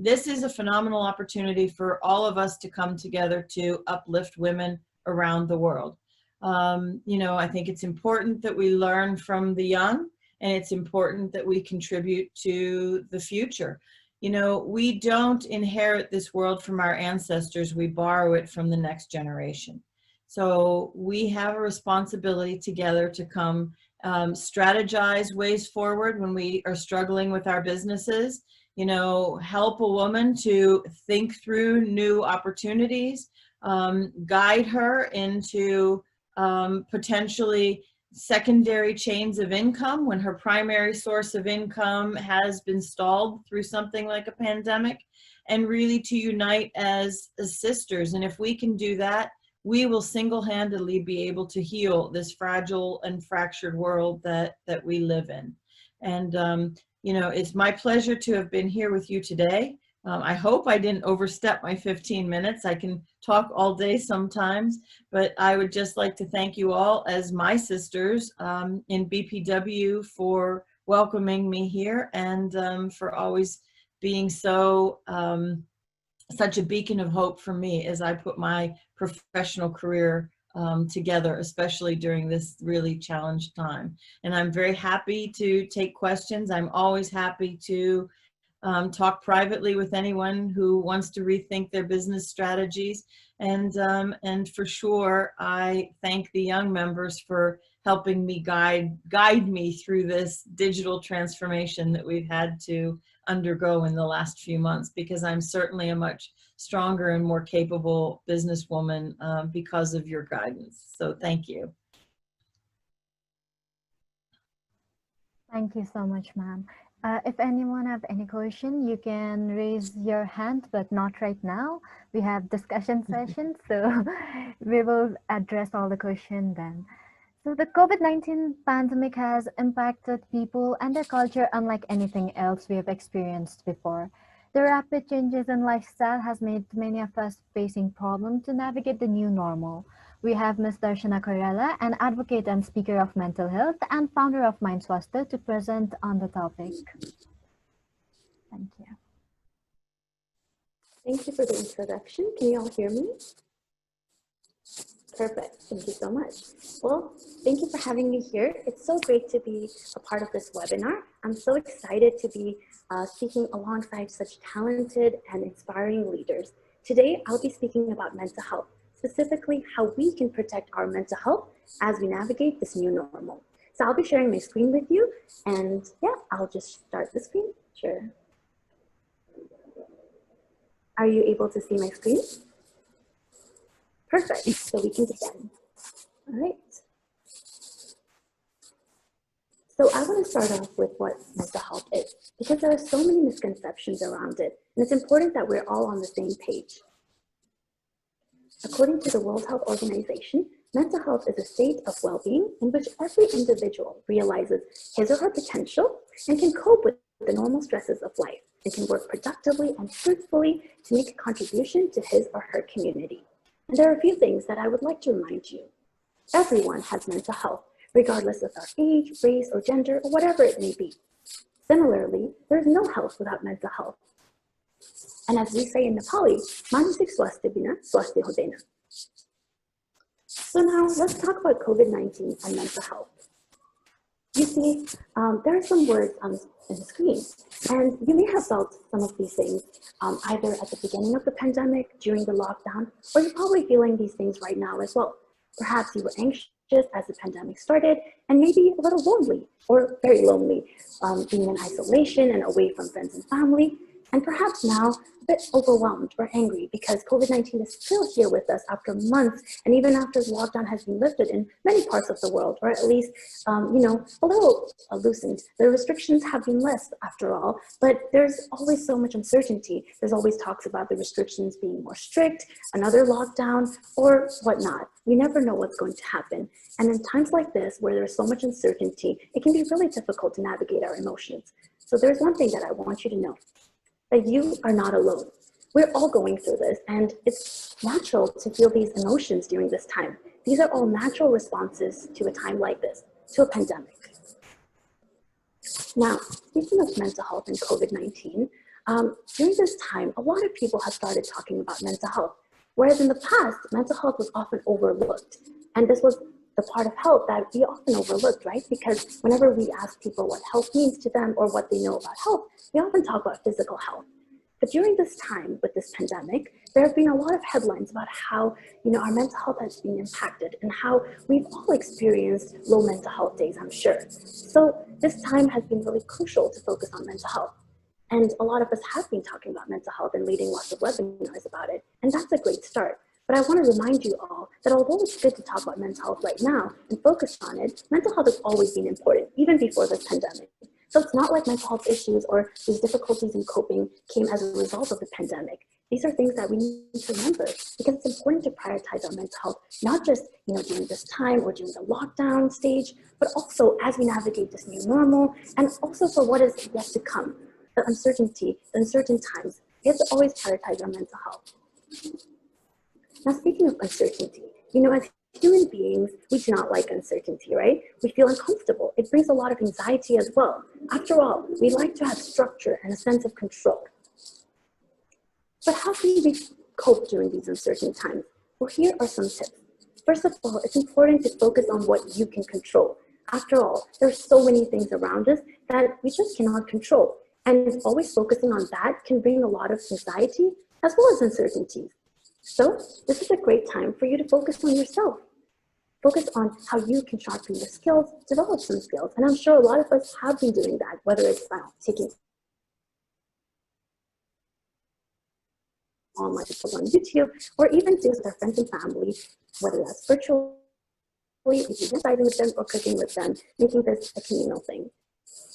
This is a phenomenal opportunity for all of us to come together to uplift women around the world. You know, I think it's important that we learn from the young, and it's important that we contribute to the future. You know, we don't inherit this world from our ancestors, we borrow it from the next generation. So we have a responsibility together to come strategize ways forward when we are struggling with our businesses, you know, help a woman to think through new opportunities, guide her into potentially secondary chains of income when her primary source of income has been stalled through something like a pandemic, and really to unite as sisters. And if we can do that, we will single-handedly be able to heal this fragile and fractured world that we live in. And you know, it's my pleasure to have been here with you today. I hope I didn't overstep my 15 minutes. I can talk all day sometimes, but I would just like to thank you all as my sisters in BPW for welcoming me here, and for always being so such a beacon of hope for me as I put my professional career together, especially during this really challenged time. And I'm very happy to take questions. I'm always happy to talk privately with anyone who wants to rethink their business strategies. And for sure, I thank the young members for helping me guide me through this digital transformation that we've had to undergo in the last few months, because I'm certainly a much stronger and more capable businesswoman because of your guidance. So thank you. Thank you so much, ma'am. If anyone have any question, you can raise your hand, but not right now. We have discussion sessions, so we will address all the questions then. So the COVID-19 pandemic has impacted people and their culture unlike anything else we have experienced before. The rapid changes in lifestyle has made many of us facing problems to navigate the new normal. We have Ms. Darshana Karela, an advocate and speaker of mental health and founder of Mind Swasta, to present on the topic. Thank you. Thank you for the introduction. Can you all hear me? Perfect. Thank you so much. Well, thank you for having me here. It's so great to be a part of this webinar. I'm so excited to be speaking alongside such talented and inspiring leaders. Today, I'll be speaking about mental health, specifically how we can protect our mental health as we navigate this new normal. So I'll be sharing my screen with you, and yeah, I'll just start the screen. Sure. Are you able to see my screen? Perfect, so we can begin. All right. So I want to start off with what mental health is, because there are so many misconceptions around it, and it's important that we're all on the same page. According to the World Health Organization, mental health is a state of well-being in which every individual realizes his or her potential and can cope with the normal stresses of life and can work productively and fruitfully to make a contribution to his or her community. And there are a few things that I would like to remind you. Everyone has mental health, regardless of our age, race, or gender, or whatever it may be. Similarly, there is no health without mental health. And as we say in Nepali, manisik swasthya bina swasthya hodena. So now let's talk about COVID-19 and mental health. You see, there are some words on the screen, and you may have felt some of these things either at the beginning of the pandemic, during the lockdown, or you're probably feeling these things right now as well. Perhaps you were anxious as the pandemic started, and maybe a little lonely, or very lonely, being in isolation and away from friends and family, and perhaps now a bit overwhelmed or angry because COVID-19 is still here with us after months, and even after the lockdown has been lifted in many parts of the world, or at least, a little loosened. The restrictions have been less after all, but there's always so much uncertainty. There's always talks about the restrictions being more strict, another lockdown, or whatnot. We never know what's going to happen. And in times like this, where there's so much uncertainty, it can be really difficult to navigate our emotions. So there's one thing that I want you to know, that you are not alone. We're all going through this, and it's natural to feel these emotions during this time. These are all natural responses to a time like this, to a pandemic. Now, speaking of mental health and COVID-19, during this time, a lot of people have started talking about mental health, whereas in the past, mental health was often overlooked. And this was the part of health that we often overlooked, right? Because whenever we ask people what health means to them or what they know about health, we often talk about physical health. But during this time with this pandemic, there have been a lot of headlines about how, our mental health has been impacted and how we've all experienced low mental health days, I'm sure. So this time has been really crucial to focus on mental health. And a lot of us have been talking about mental health and leading lots of webinars about it. And that's a great start. But I want to remind you all that although it's good to talk about mental health right now and focus on it, mental health has always been important, even before this pandemic. So it's not like mental health issues or these difficulties in coping came as a result of the pandemic. These are things that we need to remember because it's important to prioritize our mental health, not just during this time or during the lockdown stage, but also as we navigate this new normal and also for what is yet to come, the uncertainty, the uncertain times. We have to always prioritize our mental health. Now, speaking of uncertainty, as human beings, we do not like uncertainty, right? We feel uncomfortable. It brings a lot of anxiety as well. After all, we like to have structure and a sense of control. But how can we cope during these uncertain times? Well, here are some tips. First of all, it's important to focus on what you can control. After all, there are so many things around us that we just cannot control. And always focusing on that can bring a lot of anxiety as well as uncertainties. So this is a great time for you to focus on yourself. Focus on how you can sharpen your skills, develop some skills. And I'm sure a lot of us have been doing that, whether it's taking online tutorials on YouTube, or even doing with our friends and family, whether that's virtually, exercising with them or cooking with them, making this a communal thing.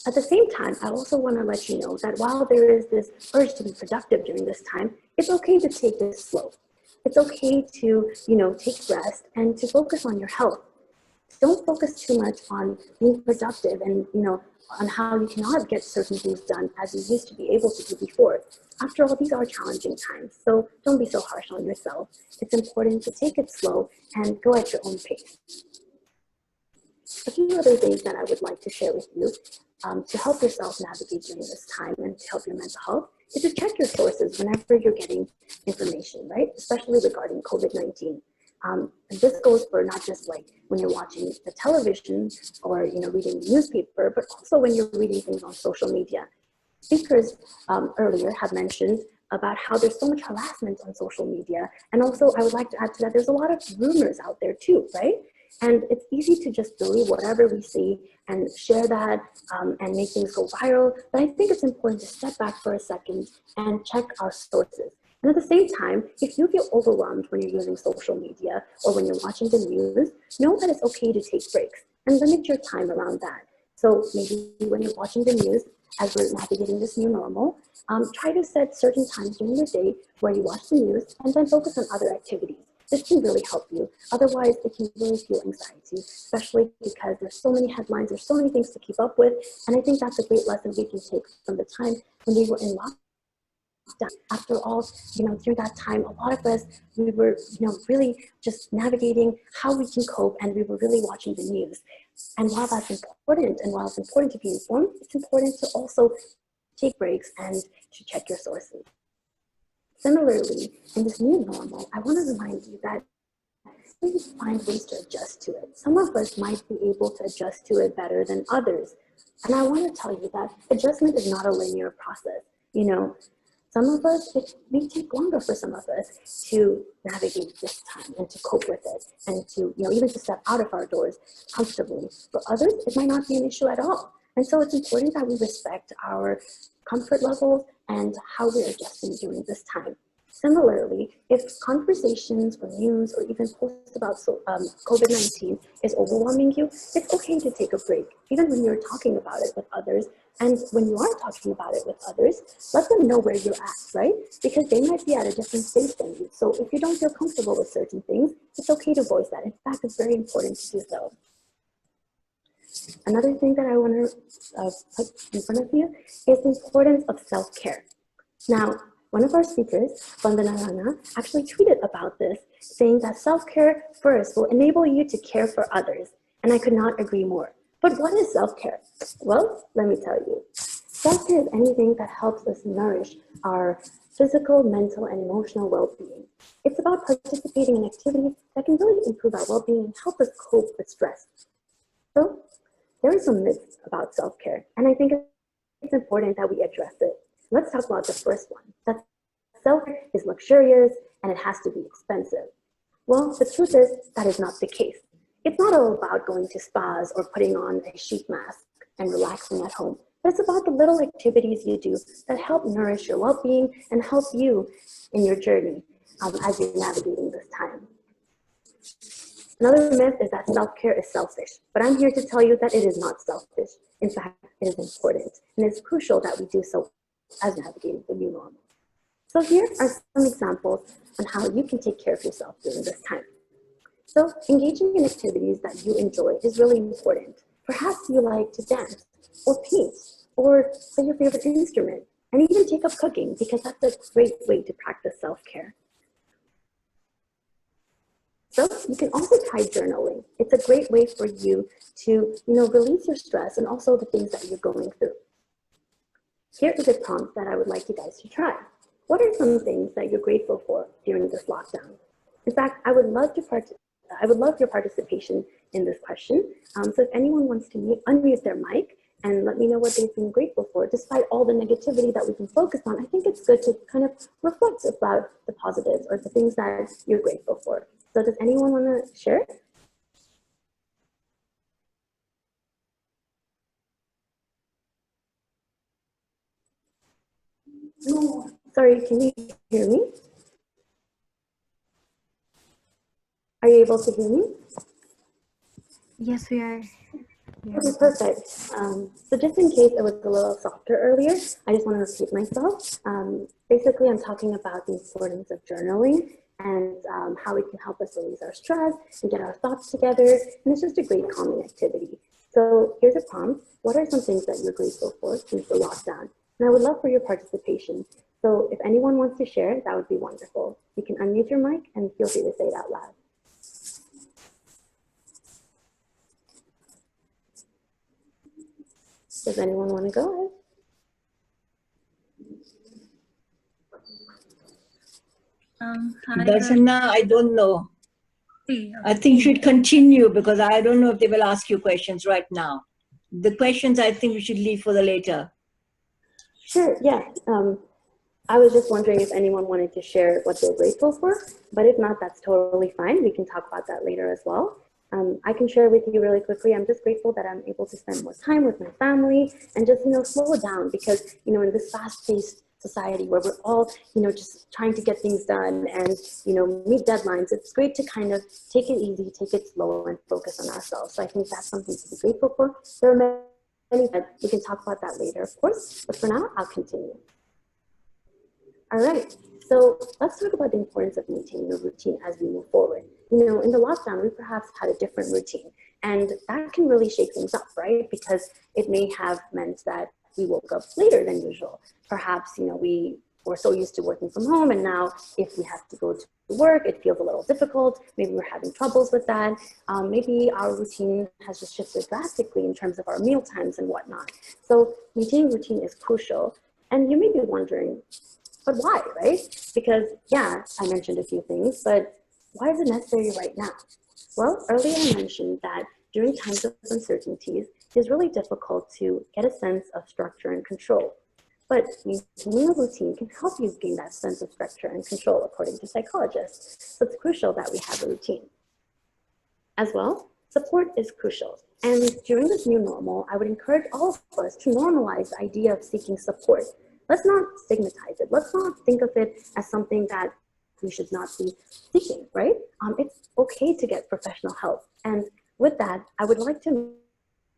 At the same time, I also want to let you know that while there is this urge to be productive during this time, it's okay to take this slow. It's okay to, take rest and to focus on your health. Don't focus too much on being productive and, on how you cannot get certain things done as you used to be able to do before. After all, these are challenging times, so don't be so harsh on yourself. It's important to take it slow and go at your own pace. A few other things that I would like to share with you to help yourself navigate during this time and to help your mental health is to check your sources whenever you're getting information, right? Especially regarding COVID-19. And this goes for not just like when you're watching the television or reading the newspaper, but also when you're reading things on social media. Speakers earlier have mentioned about how there's so much harassment on social media. And also I would like to add to that, there's a lot of rumors out there too, right? And it's easy to just believe whatever we see and share that and make things go viral. But I think it's important to step back for a second and check our sources. And at the same time, if you feel overwhelmed when you're using social media or when you're watching the news, know that it's okay to take breaks and limit your time around that. So maybe when you're watching the news, as we're navigating this new normal, try to set certain times during the day where you watch the news and then focus on other activities. This can really help you. Otherwise, it can really fuel anxiety, especially because there's so many headlines, there's so many things to keep up with. And I think that's a great lesson we can take from the time when we were in lockdown. After all, through that time, a lot of us, we were, really just navigating how we can cope, and we were really watching the news. And while that's important, and while it's important to be informed, it's important to also take breaks and to check your sources. Similarly, in this new normal, I want to remind you that we find ways to adjust to it. Some of us might be able to adjust to it better than others. And I want to tell you that adjustment is not a linear process. Some of us, it may take longer for some of us to navigate this time and to cope with it and to, even to step out of our doors comfortably. For others, it might not be an issue at all. And so it's important that we respect our comfort levels and how we're adjusting during this time. Similarly, if conversations or news or even posts about COVID-19 is overwhelming you, it's okay to take a break, even when you're talking about it with others. And when you are talking about it with others, let them know where you're at, right? Because they might be at a different stage than you. So if you don't feel comfortable with certain things, it's okay to voice that. In fact, it's very important to do so. Another thing that I want to put in front of you is the importance of self-care. Now, one of our speakers, Bandana Rana, actually tweeted about this, saying that self-care first will enable you to care for others. And I could not agree more. But what is self-care? Well, let me tell you. Self-care is anything that helps us nourish our physical, mental, and emotional well-being. It's about participating in activities that can really improve our well-being and help us cope with stress. So, there are some myths about self-care, and I think it's important that we address it. Let's talk about the first one, that self-care is luxurious and it has to be expensive. Well, the truth is that is not the case. It's not all about going to spas or putting on a sheet mask and relaxing at home, but it's about the little activities you do that help nourish your well-being and help you in your journey as you're navigating this time. Another myth is that self-care is selfish, but I'm here to tell you that it is not selfish. In fact, it is important, and it's crucial that we do so as navigating the new normal. So here are some examples on how you can take care of yourself during this time. So engaging in activities that you enjoy is really important. Perhaps you like to dance or paint or play your favorite instrument, and even take up cooking, because that's a great way to practice self-care. So you can also try journaling. It's a great way for you to, release your stress and also the things that you're going through. Here is a prompt that I would like you guys to try. What are some things that you're grateful for during this lockdown? In fact, I would love your participation in this question. So if anyone wants to unmute their mic and let me know what they've been grateful for, despite all the negativity that we've been focused on, I think it's good to kind of reflect about the positives or the things that you're grateful for. So does anyone want to share? No. Sorry, can you hear me? Are you able to hear me? Yes, we are. Yeah. Okay, perfect. So just in case it was a little softer earlier, I just want to repeat myself. Basically, I'm talking about the importance of journaling and how it can help us release our stress and get our thoughts together. And it's just a great calming activity. So here's a prompt. What are some things that you're grateful for since the lockdown? And I would love for your participation. So if anyone wants to share, that would be wonderful. You can unmute your mic and feel free to say it out loud. Does anyone want to go ahead? Darshana, I don't know. I think you should continue because I don't know if they will ask you questions right now. The questions I think we should leave for the later. Sure, yeah. I was just wondering if anyone wanted to share what they're grateful for, but if not, that's totally fine. We can talk about that later as well. I can share with you really quickly. I'm just grateful that I'm able to spend more time with my family and just, slow down because, in this fast-paced society where we're all, just trying to get things done and, meet deadlines, it's great to kind of take it easy, take it slow and focus on ourselves. So I think that's something to be grateful for. There are many, but we can talk about that later, of course. But for now, I'll continue. All right, so let's talk about the importance of maintaining a routine as we move forward. In the lockdown, we perhaps had a different routine, and that can really shake things up, right? Because it may have meant that we woke up later than usual. Perhaps, we were so used to working from home, and now if we have to go to work, it feels a little difficult. Maybe we're having troubles with that. Maybe our routine has just shifted drastically in terms of our meal times and whatnot. So maintaining routine is crucial. And you may be wondering, but why, right? Because, yeah, I mentioned a few things, but why is it necessary right now? Well, earlier I mentioned that during times of uncertainties, it's really difficult to get a sense of structure and control. But maintaining a routine can help you gain that sense of structure and control, according to psychologists. So it's crucial that we have a routine. As well, support is crucial. And during this new normal, I would encourage all of us to normalize the idea of seeking support. Let's not stigmatize it. Let's not think of it as something that we should not be seeking, right? It's okay to get professional help. And with that, I would like to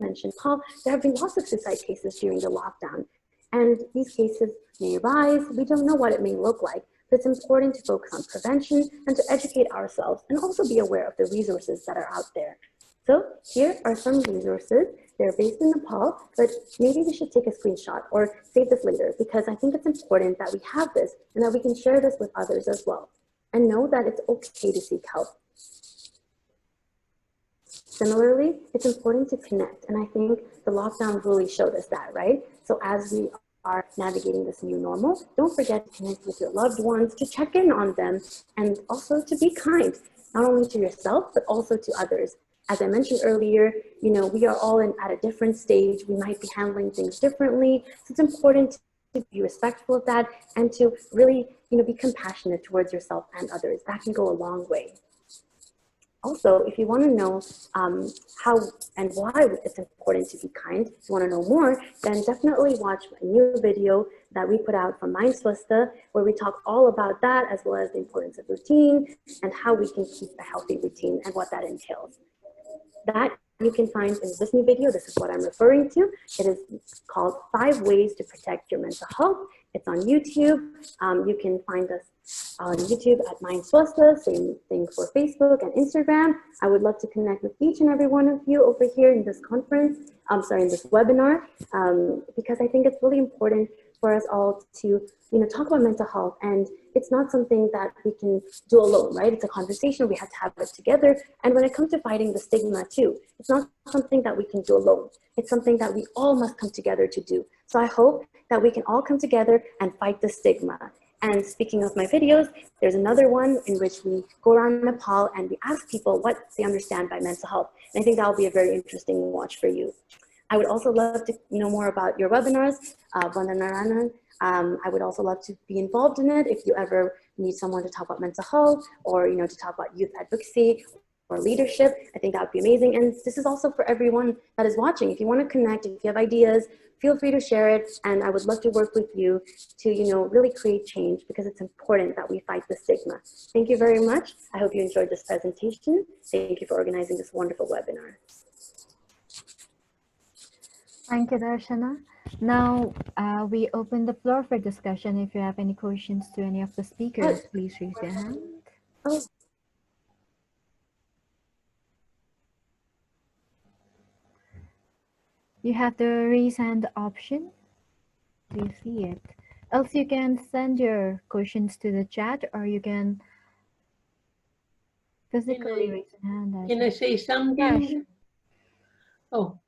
mention, Paul, there have been lots of suicide cases during the lockdown. And these cases may arise. We don't know what it may look like, but it's important to focus on prevention and to educate ourselves and also be aware of the resources that are out there. So here are some resources. They're based in Nepal, but maybe we should take a screenshot or save this later because I think it's important that we have this and that we can share this with others as well. And know that it's okay to seek help. Similarly, it's important to connect. And I think the lockdown really showed us that, right? So as we are navigating this new normal, don't forget to connect with your loved ones, to check in on them, and also to be kind, not only to yourself, but also to others. As I mentioned earlier, we are all at a different stage. We might be handling things differently. So it's important to be respectful of that and to really, be compassionate towards yourself and others. That can go a long way. Also, if you want to know how and why it's important to be kind, if you want to know more, then definitely watch a new video that we put out from Mind Swasta, where we talk all about that, as well as the importance of routine and how we can keep a healthy routine and what that entails. That you can find in this new video. This is what I'm referring to. It is called 5 Ways to Protect Your Mental Health. It's on YouTube. You can find us on YouTube at Mind Swasta, same thing for Facebook and Instagram. I would love to connect with each and every one of you over here in this conference, in this webinar, because I think it's really important for us all to, talk about mental health. And it's not something that we can do alone, right? It's a conversation. We have to have it together. And when it comes to fighting the stigma too, it's not something that we can do alone. It's something that we all must come together to do. So I hope that we can all come together and fight the stigma. And speaking of my videos, there's another one in which we go around Nepal and we ask people what they understand by mental health. And I think that will be a very interesting watch for you. I would also love to know more about your webinars, Bandana Rana. I would also love to be involved in it if you ever need someone to talk about mental health or, to talk about youth advocacy or leadership. I think that would be amazing. And this is also for everyone that is watching. If you want to connect, if you have ideas, feel free to share it. And I would love to work with you to, really create change because it's important that we fight the stigma. Thank you very much. I hope you enjoyed this presentation. Thank you for organizing this wonderful webinar. Thank you, Darshana. Now we open the floor for discussion. If you have any questions to any of the speakers, please raise your hand. Oh. You have the raise hand option. Do you see it? Else you can send your questions to the chat, or you can physically raise a hand. Can I say something? Yeah, sure. Oh,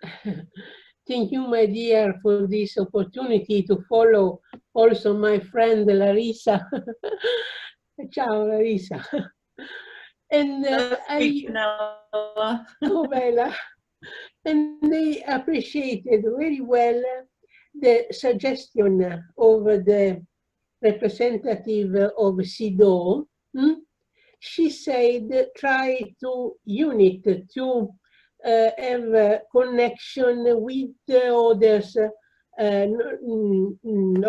thank you, my dear, for this opportunity to follow also my friend Larissa. Ciao, Larissa. And oh, Bella. And they appreciated very well the suggestion of the representative of CEDAW. She said, try to unit to have a connection with others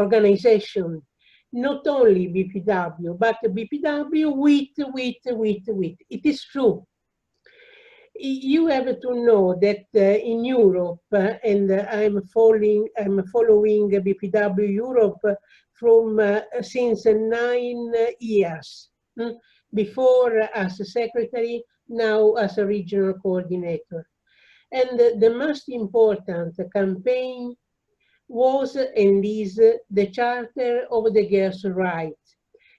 organization, not only BPW, but BPW with. It is true. You have to know that in Europe, and I'm following BPW Europe from since 9 years. Before as a secretary, now as a regional coordinator. And the most important campaign was and is the Charter of the Girls' Rights,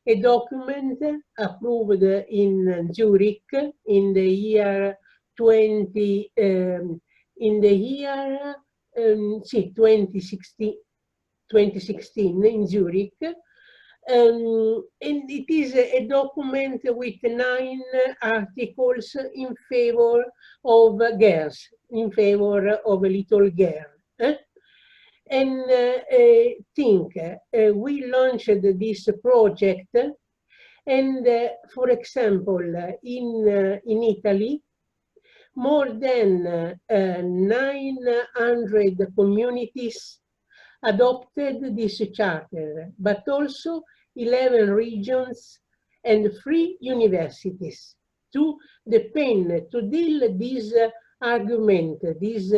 a document approved in Zurich in the year 2016 in Zurich. And it is a document with 9 articles in favor of girls, in favor of a little girl. And we launched this project, and for example, in Italy, more than 900 communities adopted this charter, but also 11 regions and 3 universities to the pen to deal this argument, these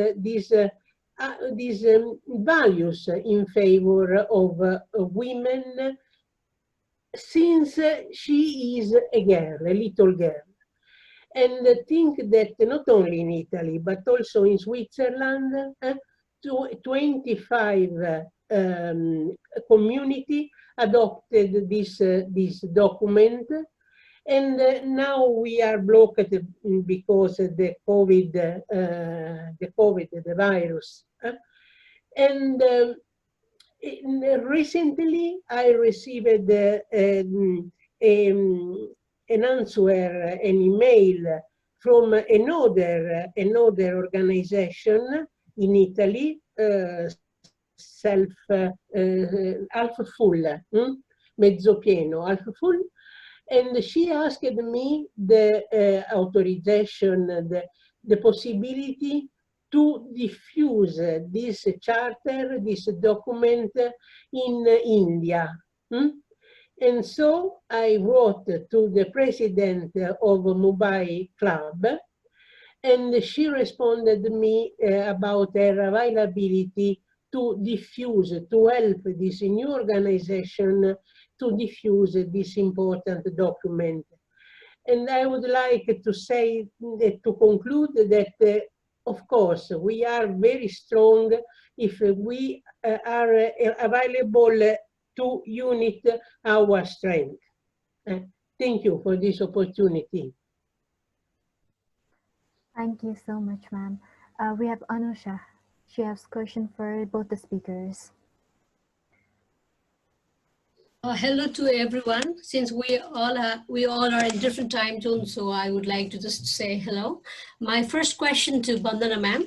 values in favor of women, since she is a girl, a little girl. And think that not only in Italy, but also in Switzerland, 25 community adopted this document, and now we are blocked because of the COVID, the virus. And recently I received an answer, an email from another organization in Italy, half full, mezzo pieno, half full, and she asked me the authorization, the possibility to diffuse this charter, this document in India. And so I wrote to the president of Mumbai Club, and she responded to me about her availability to diffuse, to help this new organization to diffuse this important document. And I would like to say, to conclude that, of course, we are very strong if we are available to unite our strength. Thank you for this opportunity. Thank you so much, ma'am. We have Anusha. She has a question for both the speakers. Hello to everyone. Since we all are in different time zones, so I would like to just say hello. My first question to Bandana ma'am.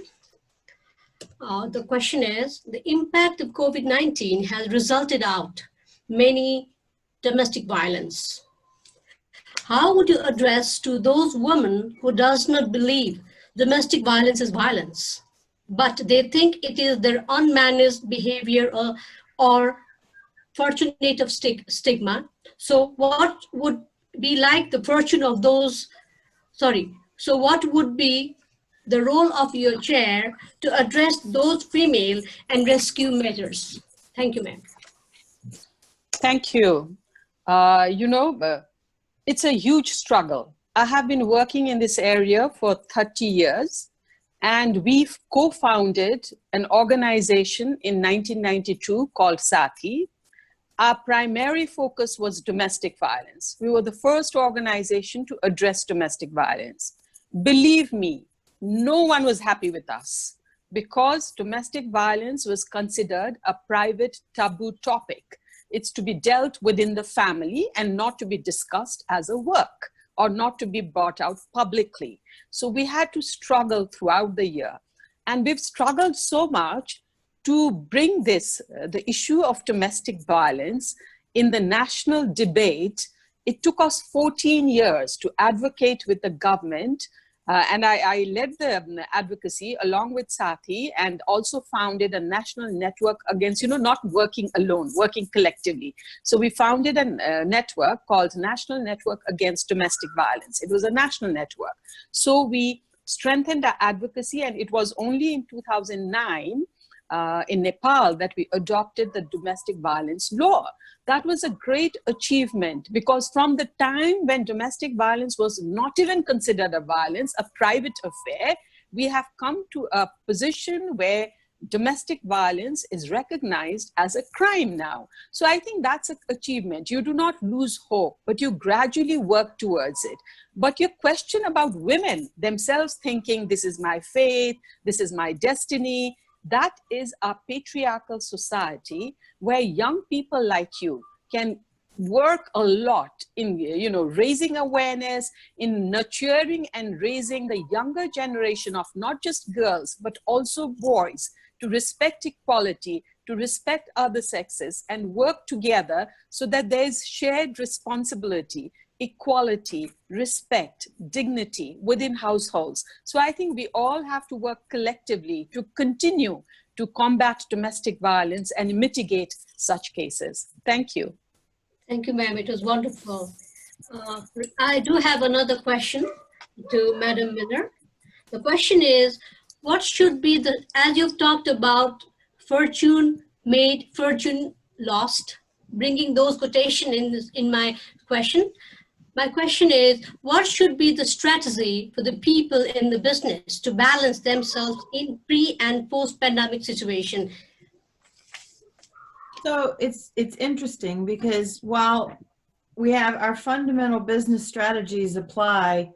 The question is, the impact of COVID-19 has resulted out many domestic violence. How would you address to those women who does not believe domestic violence is violence, but they think it is their unmanaged behavior or fortunate of stigma? So what would be like the fortune of those, so what would be the role of your chair to address those female and rescue measures? Thank you, ma'am. Thank you. It's a huge struggle. I have been working in this area for 30 years, And we've co-founded an organization in 1992 called Saathi. Our primary focus was domestic violence. We were the first organization to address domestic violence. Believe me, no one was happy with us because domestic violence was considered a private taboo topic. It's to be dealt within the family and not to be discussed as a work or not to be brought out publicly. So we had to struggle throughout the year. And we've struggled so much to bring this, the issue of domestic violence in the national debate. It took us 14 years to advocate with the government. And I led the advocacy along with Saathi and also founded a national network against, not working alone, working collectively. So we founded a network called National Network Against Domestic Violence. It was a national network. So we strengthened our advocacy, and it was only in 2009 in Nepal that we adopted the domestic violence law. That was a great achievement because from the time when domestic violence was not even considered a violence, a private affair, we have come to a position where domestic violence is recognized as a crime now. So I think that's an achievement. You do not lose hope, but you gradually work towards it. But your question about women themselves thinking, this is my fate, this is my destiny, that is our patriarchal society where young people like you can work a lot in raising awareness, in nurturing and raising the younger generation of not just girls, but also boys to respect equality, to respect other sexes and work together so that there's shared responsibility, equality, respect, dignity within households. So I think we all have to work collectively to continue to combat domestic violence and mitigate such cases. Thank you. Thank you, ma'am. It was wonderful. I do have another question to Madam Miller. The question is, what should be as you've talked about fortune made, fortune lost, bringing those quotations in my question. My question is, what should be the strategy for the people in the business to balance themselves in pre and post-pandemic situation? So it's interesting because while we have our fundamental business strategies apply,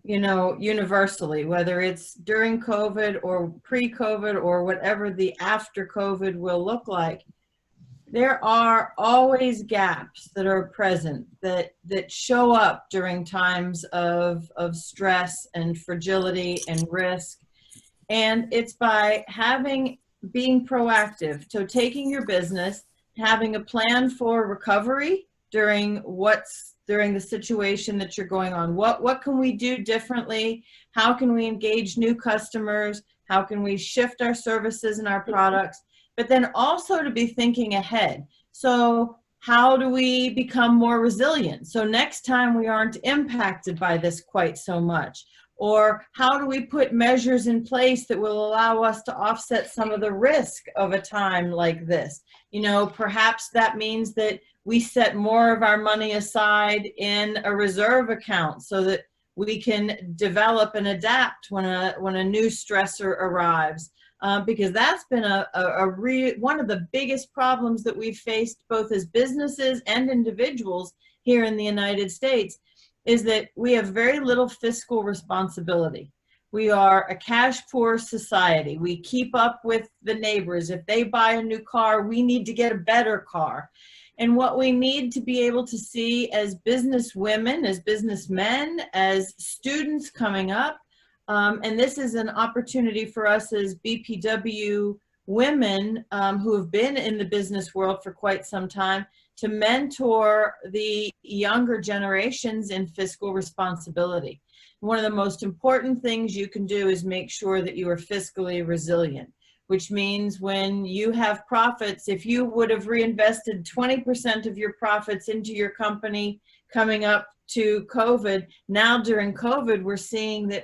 universally, whether it's during COVID or pre-COVID or whatever the after COVID will look like, there are always gaps that are present that show up during times of stress and fragility and risk. And it's by being proactive. So taking your business, having a plan for recovery during the situation that you're going on. What can we do differently? How can we engage new customers? How can we shift our services and our products? But then also to be thinking ahead. So how do we become more resilient? So next time we aren't impacted by this quite so much. Or how do we put measures in place that will allow us to offset some of the risk of a time like this? Perhaps that means that we set more of our money aside in a reserve account so that we can develop and adapt when a new stressor arrives. Because that's been one of the biggest problems that we've faced both as businesses and individuals here in the United States is that we have very little fiscal responsibility. We are a cash poor society. We keep up with the neighbors. If they buy a new car, we need to get a better car. And what we need to be able to see as business women, as businessmen, as students coming up, and this is an opportunity for us as BPW women who have been in the business world for quite some time to mentor the younger generations in fiscal responsibility. One of the most important things you can do is make sure that you are fiscally resilient, which means when you have profits, if you would have reinvested 20% of your profits into your company coming up to COVID, now during COVID, we're seeing that,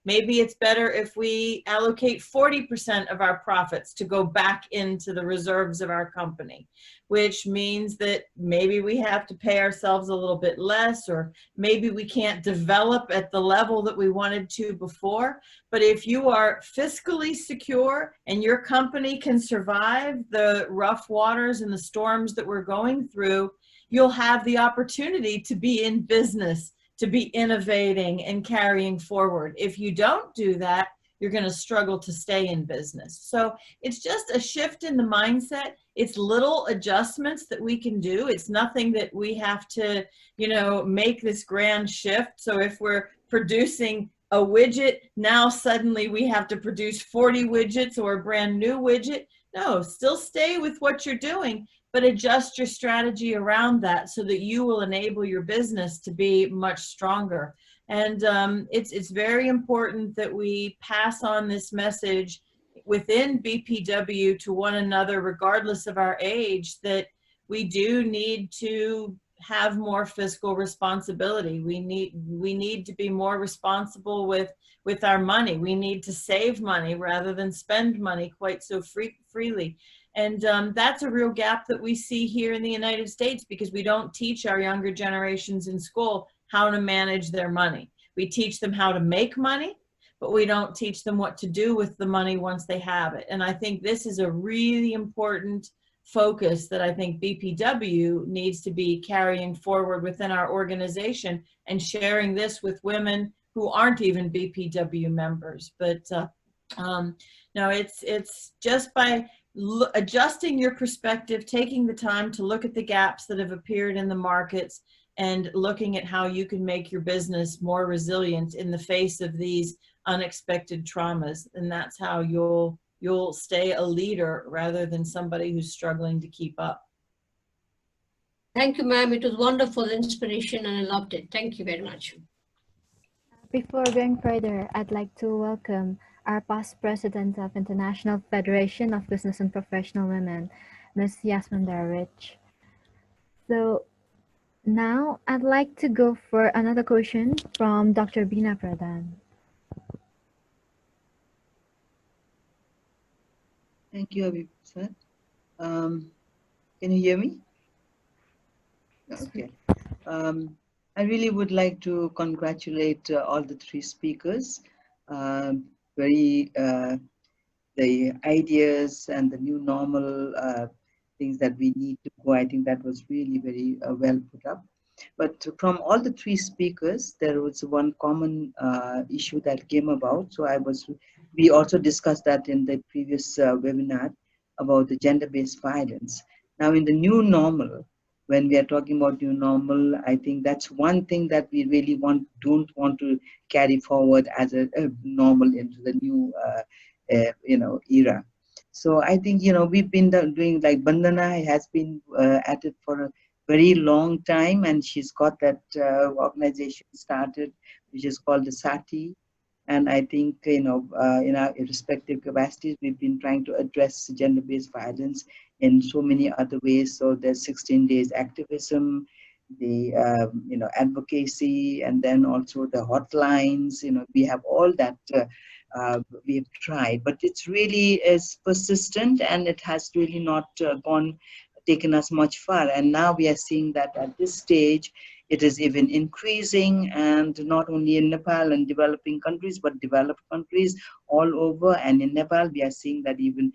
Maybe it's better if we allocate 40% of our profits to go back into the reserves of our company, which means that maybe we have to pay ourselves a little bit less, or maybe we can't develop at the level that we wanted to before. But if you are fiscally secure and your company can survive the rough waters and the storms that we're going through, you'll have the opportunity to be in business, to be innovating and carrying forward. If you don't do that, you're going to struggle to stay in business. So it's just a shift in the mindset. It's little adjustments that we can do. It's nothing that we have to, you know, make this grand shift. So if we're producing a widget, now suddenly we have to produce 40 widgets or a brand new widget. No, still stay with what you're doing, but adjust your strategy around that so that you will enable your business to be much stronger. And it's very important that we pass on this message within BPW to one another, regardless of our age, that we do need to have more fiscal responsibility. We need to be more responsible with our money. We need to save money rather than spend money quite so freely. And that's a real gap that we see here in the United States, because we don't teach our younger generations in school how to manage their money. We teach them how to make money, but we don't teach them what to do with the money once they have it. And I think this is a really important focus that I think BPW needs to be carrying forward within our organization, and sharing this with women who aren't even BPW members. But no, it's just by adjusting your perspective, taking the time to look at the gaps that have appeared in the markets, and looking at how you can make your business more resilient in the face of these unexpected traumas. And that's how you'll stay a leader rather than somebody who's struggling to keep up. Thank you, ma'am. It was wonderful inspiration and I loved it. Thank you very much. Before going further, I'd like to welcome our past president of International Federation of Business and Professional Women, Ms. Yasminda Rich. So now I'd like to go for another question from Dr. Beena Pradhan. Thank you, Abhi sir. Can you hear me? Okay. I really would like to congratulate all the three speakers. The ideas and the new normal things that we need to go, I think that was really very well put up. But from all the three speakers, there was one common issue that came about. So we also discussed that in the previous webinar about the gender-based violence. Now in the new normal, when we are talking about new normal, I think that's one thing that we really don't want to carry forward as a normal into the new era. So I think, we've been doing, like Bandana has been at it for a very long time, and she's got that organization started, which is called the Saathi. And I think, in our respective capacities, we've been trying to address gender-based violence in so many other ways. So there's 16 days activism, the advocacy, and then also the hotlines. We have all that we have tried, but it's really is persistent, and it has really not taken us much far. And now we are seeing that at this stage, it is even increasing, and not only in Nepal and developing countries, but developed countries all over. And in Nepal, we are seeing that even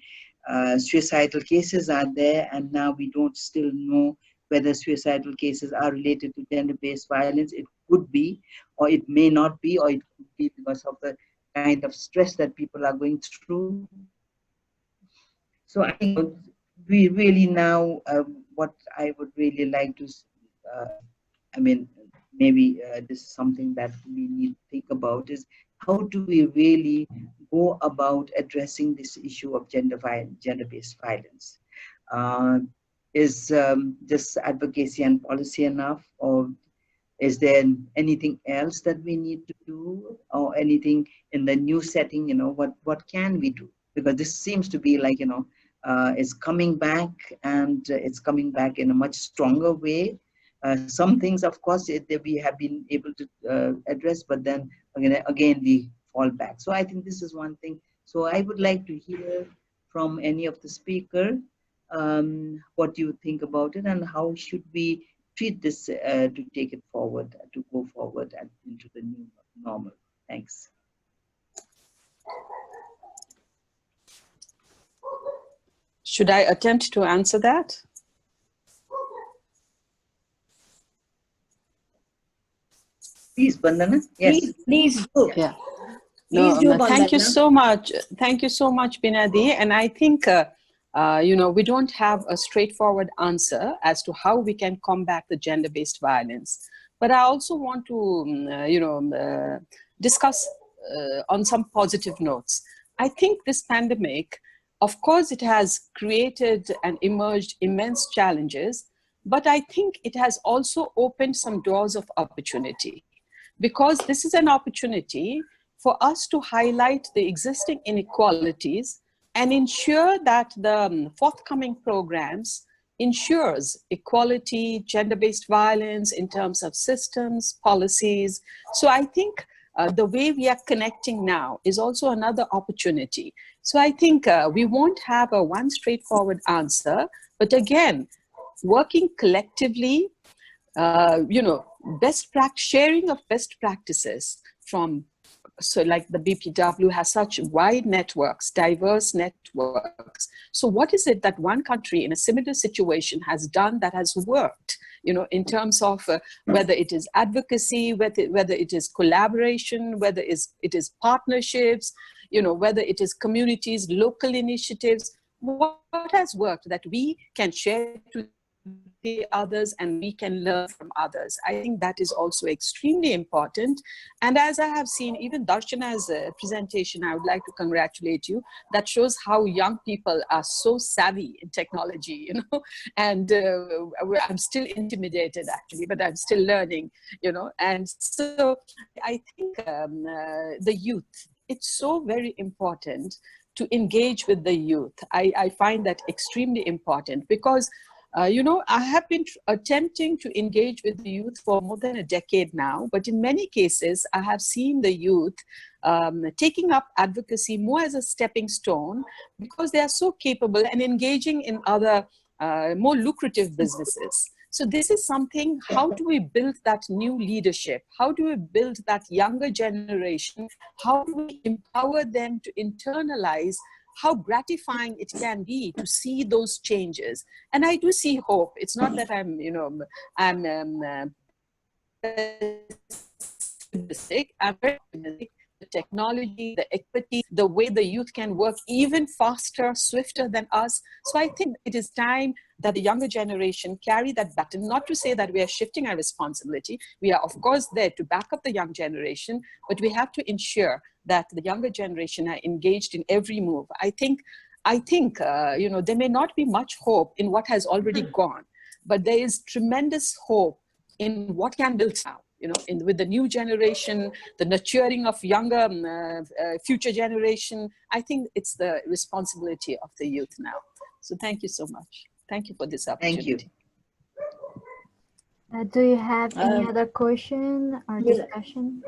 suicidal cases are there, and now we don't still know whether suicidal cases are related to gender-based violence. It could be, or it may not be, or it could be because of the kind of stress that people are going through. So I think we really now, what I would really like to, maybe this is something that we need to think about, is how do we really go about addressing this issue of gender-based violence? Is just advocacy and policy enough, or is there anything else that we need to do, or anything in the new setting? What can we do? Because this seems to be like, it's coming back, and it's coming back in a much stronger way. Some things, of course, we have been able to address, but then again, the fall back. So I think this is one thing. So I would like to hear from any of the speaker, what do you think about it, and how should we treat this to take it forward, to go forward and into the new normal. Thanks. Should I attempt to answer that? Please, Bandana. Yes. Please do. Yeah. Please do, Thank you Bandana. so much. Thank you so much, Binadi. And I think, you know, we don't have a straightforward answer as to how we can combat the gender-based violence. But I also want to, you know, discuss on some positive notes. I think this pandemic, of course, it has created and emerged immense challenges, but I think it has also opened some doors of opportunity, because this is an opportunity for us to highlight the existing inequalities and ensure that the forthcoming programs ensures equality, gender-based violence in terms of systems, policies. So I think the way we are connecting now is also another opportunity. So I think we won't have a one straightforward answer, but again, working collectively, you know, sharing of best practices from, so like the BPW has such wide networks, diverse networks. So what is it that one country in a similar situation has done that has worked, you know, in terms of whether it is advocacy, whether it is collaboration, whether it is partnerships, you know, whether it is communities, local initiatives, what has worked that we can share to the others and we can learn from others. I think that is also extremely important. And as I have seen, even Darshana's presentation, I would like to congratulate you. That shows how young people are so savvy in technology, you know, and I'm still intimidated actually, but I'm still learning, you know. And so I think the youth, it's so very important to engage with the youth. I find that extremely important because you know, I have been attempting to engage with the youth for more than a decade now, but in many cases, I have seen the youth taking up advocacy more as a stepping stone because they are so capable and engaging in other more lucrative businesses. So this is something, how do we build that new leadership? How do we build that younger generation? How do we empower them to internalize how gratifying it can be to see those changes? And I do see hope. It's not that I'm, you know, I'm pessimistic. I'm very optimistic. The technology, the equity, the way the youth can work even faster, swifter than us. So I think it is time that the younger generation carry that baton, not to say that we are shifting our responsibility. We are, of course, there to back up the young generation, but we have to ensure that the younger generation are engaged in every move. I think, you know, there may not be much hope in what has already gone, but there is tremendous hope in what can build now. You know, with the new generation, the nurturing of younger future generation, I think it's the responsibility of the youth now. So thank you so much. Thank you for this opportunity. Thank you. Do you have any other question or discussion?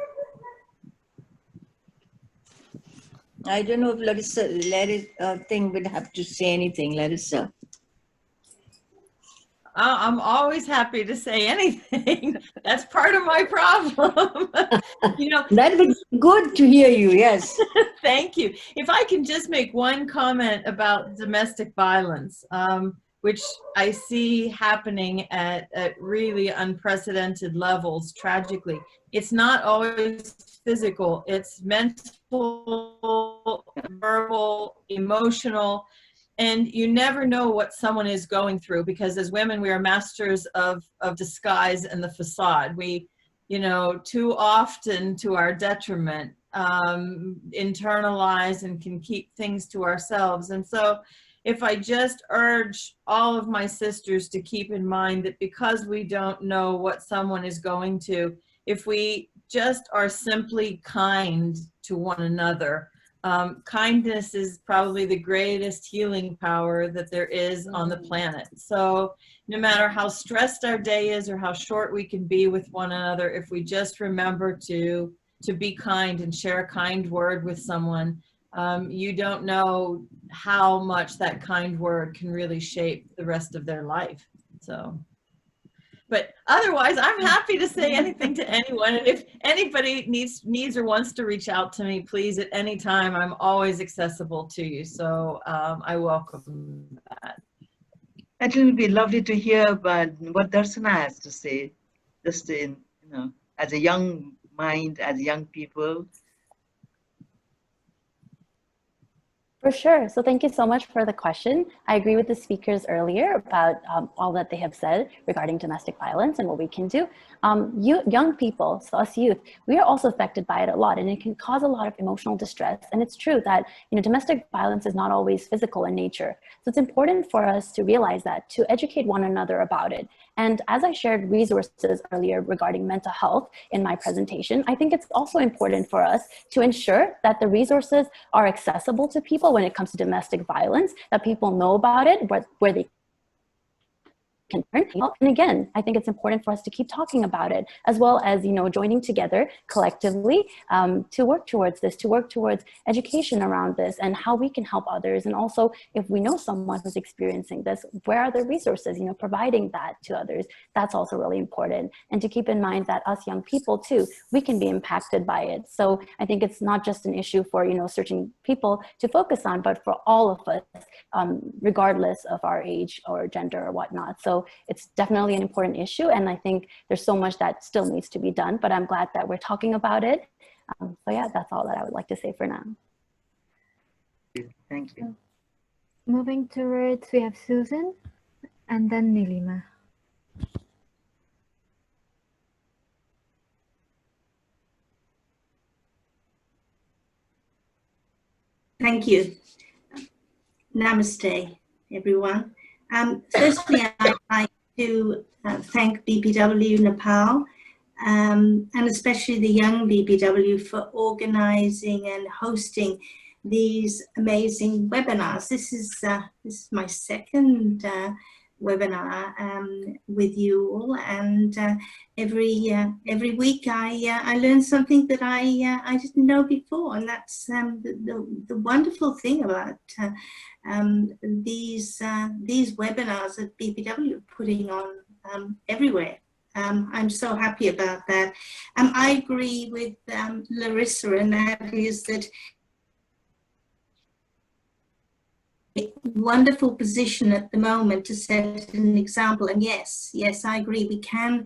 I don't know if Larissa thing would have to say anything, Larissa. I'm always happy to say anything. That's part of my problem. You know, that would be good to hear you. Yes. Thank you. If I can just make one comment about domestic violence, which I see happening at really unprecedented levels, tragically. It's not always physical. It's mental, verbal, emotional. And you never know what someone is going through, because as women, we are masters of disguise and the facade. We, you know, too often to our detriment, internalize and can keep things to ourselves. And so if I just urge all of my sisters to keep in mind that because we don't know what someone is going to, if we just are simply kind to one another, kindness is probably the greatest healing power that there is on the planet. So no matter how stressed our day is or how short we can be with one another, if we just remember to to be kind and share a kind word with someone, you don't know how much that kind word can really shape the rest of their life. So, but otherwise, I'm happy to say anything to anyone. And if anybody needs or wants to reach out to me, please, at any time, I'm always accessible to you. So I welcome that. And it will be lovely to hear about what Darsana has to say, just in, as a young mind, as young people. For sure. So thank you so much for the question. I agree with the speakers earlier about all that they have said regarding domestic violence and what we can do. Young people, so us youth, we are also affected by it a lot, and it can cause a lot of emotional distress. And it's true that domestic violence is not always physical in nature. So it's important for us to realize that, to educate one another about it. And as I shared resources earlier regarding mental health in my presentation, I think it's also important for us to ensure that the resources are accessible to people when it comes to domestic violence, that people know about it, where they can turn. And again, I think it's important for us to keep talking about it, as well as joining together collectively to work towards this, to work towards education around this and how we can help others. And also, if we know someone who's experiencing this, where are the resources, providing that to others. That's also really important. And to keep in mind that us young people too, we can be impacted by it. So I think it's not just an issue for certain people to focus on, but for all of us, regardless of our age or gender or whatnot. So it's definitely an important issue, and I think there's so much that still needs to be done, but I'm glad that we're talking about it. So yeah, that's all that I would like to say for now. Thank you. Moving towards, we have Susan and then Nilima. Thank you. Namaste, everyone. Firstly, I'd like to thank BPW Nepal and especially the young BPW for organizing and hosting these amazing webinars. This is my second webinar with you all, and every week I learn something that I didn't know before, and that's the wonderful thing about these webinars that BPW are putting on everywhere. I'm so happy about that. I agree with Larissa, and that is that wonderful position at the moment to set an example. And yes, I agree, we can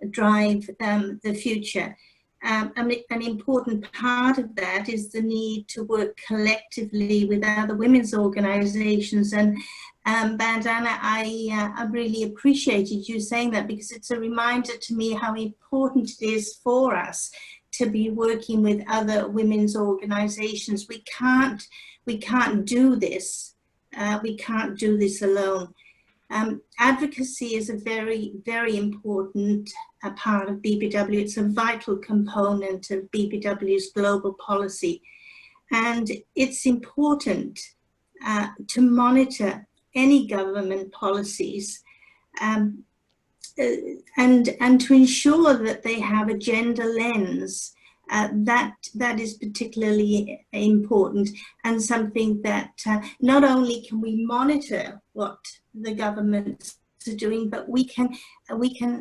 drive the future. An important part of that is the need to work collectively with other women's organizations. And Bandana, I really appreciated you saying that, because it's a reminder to me how important it is for us to be working with other women's organizations. We can't do this. We can't do this alone. Advocacy is a very, very important part of BPW. It's a vital component of BPW's global policy. And it's important to monitor any government policies and to ensure that they have a gender lens. That is particularly important, and something that not only can we monitor what the governments are doing, but we can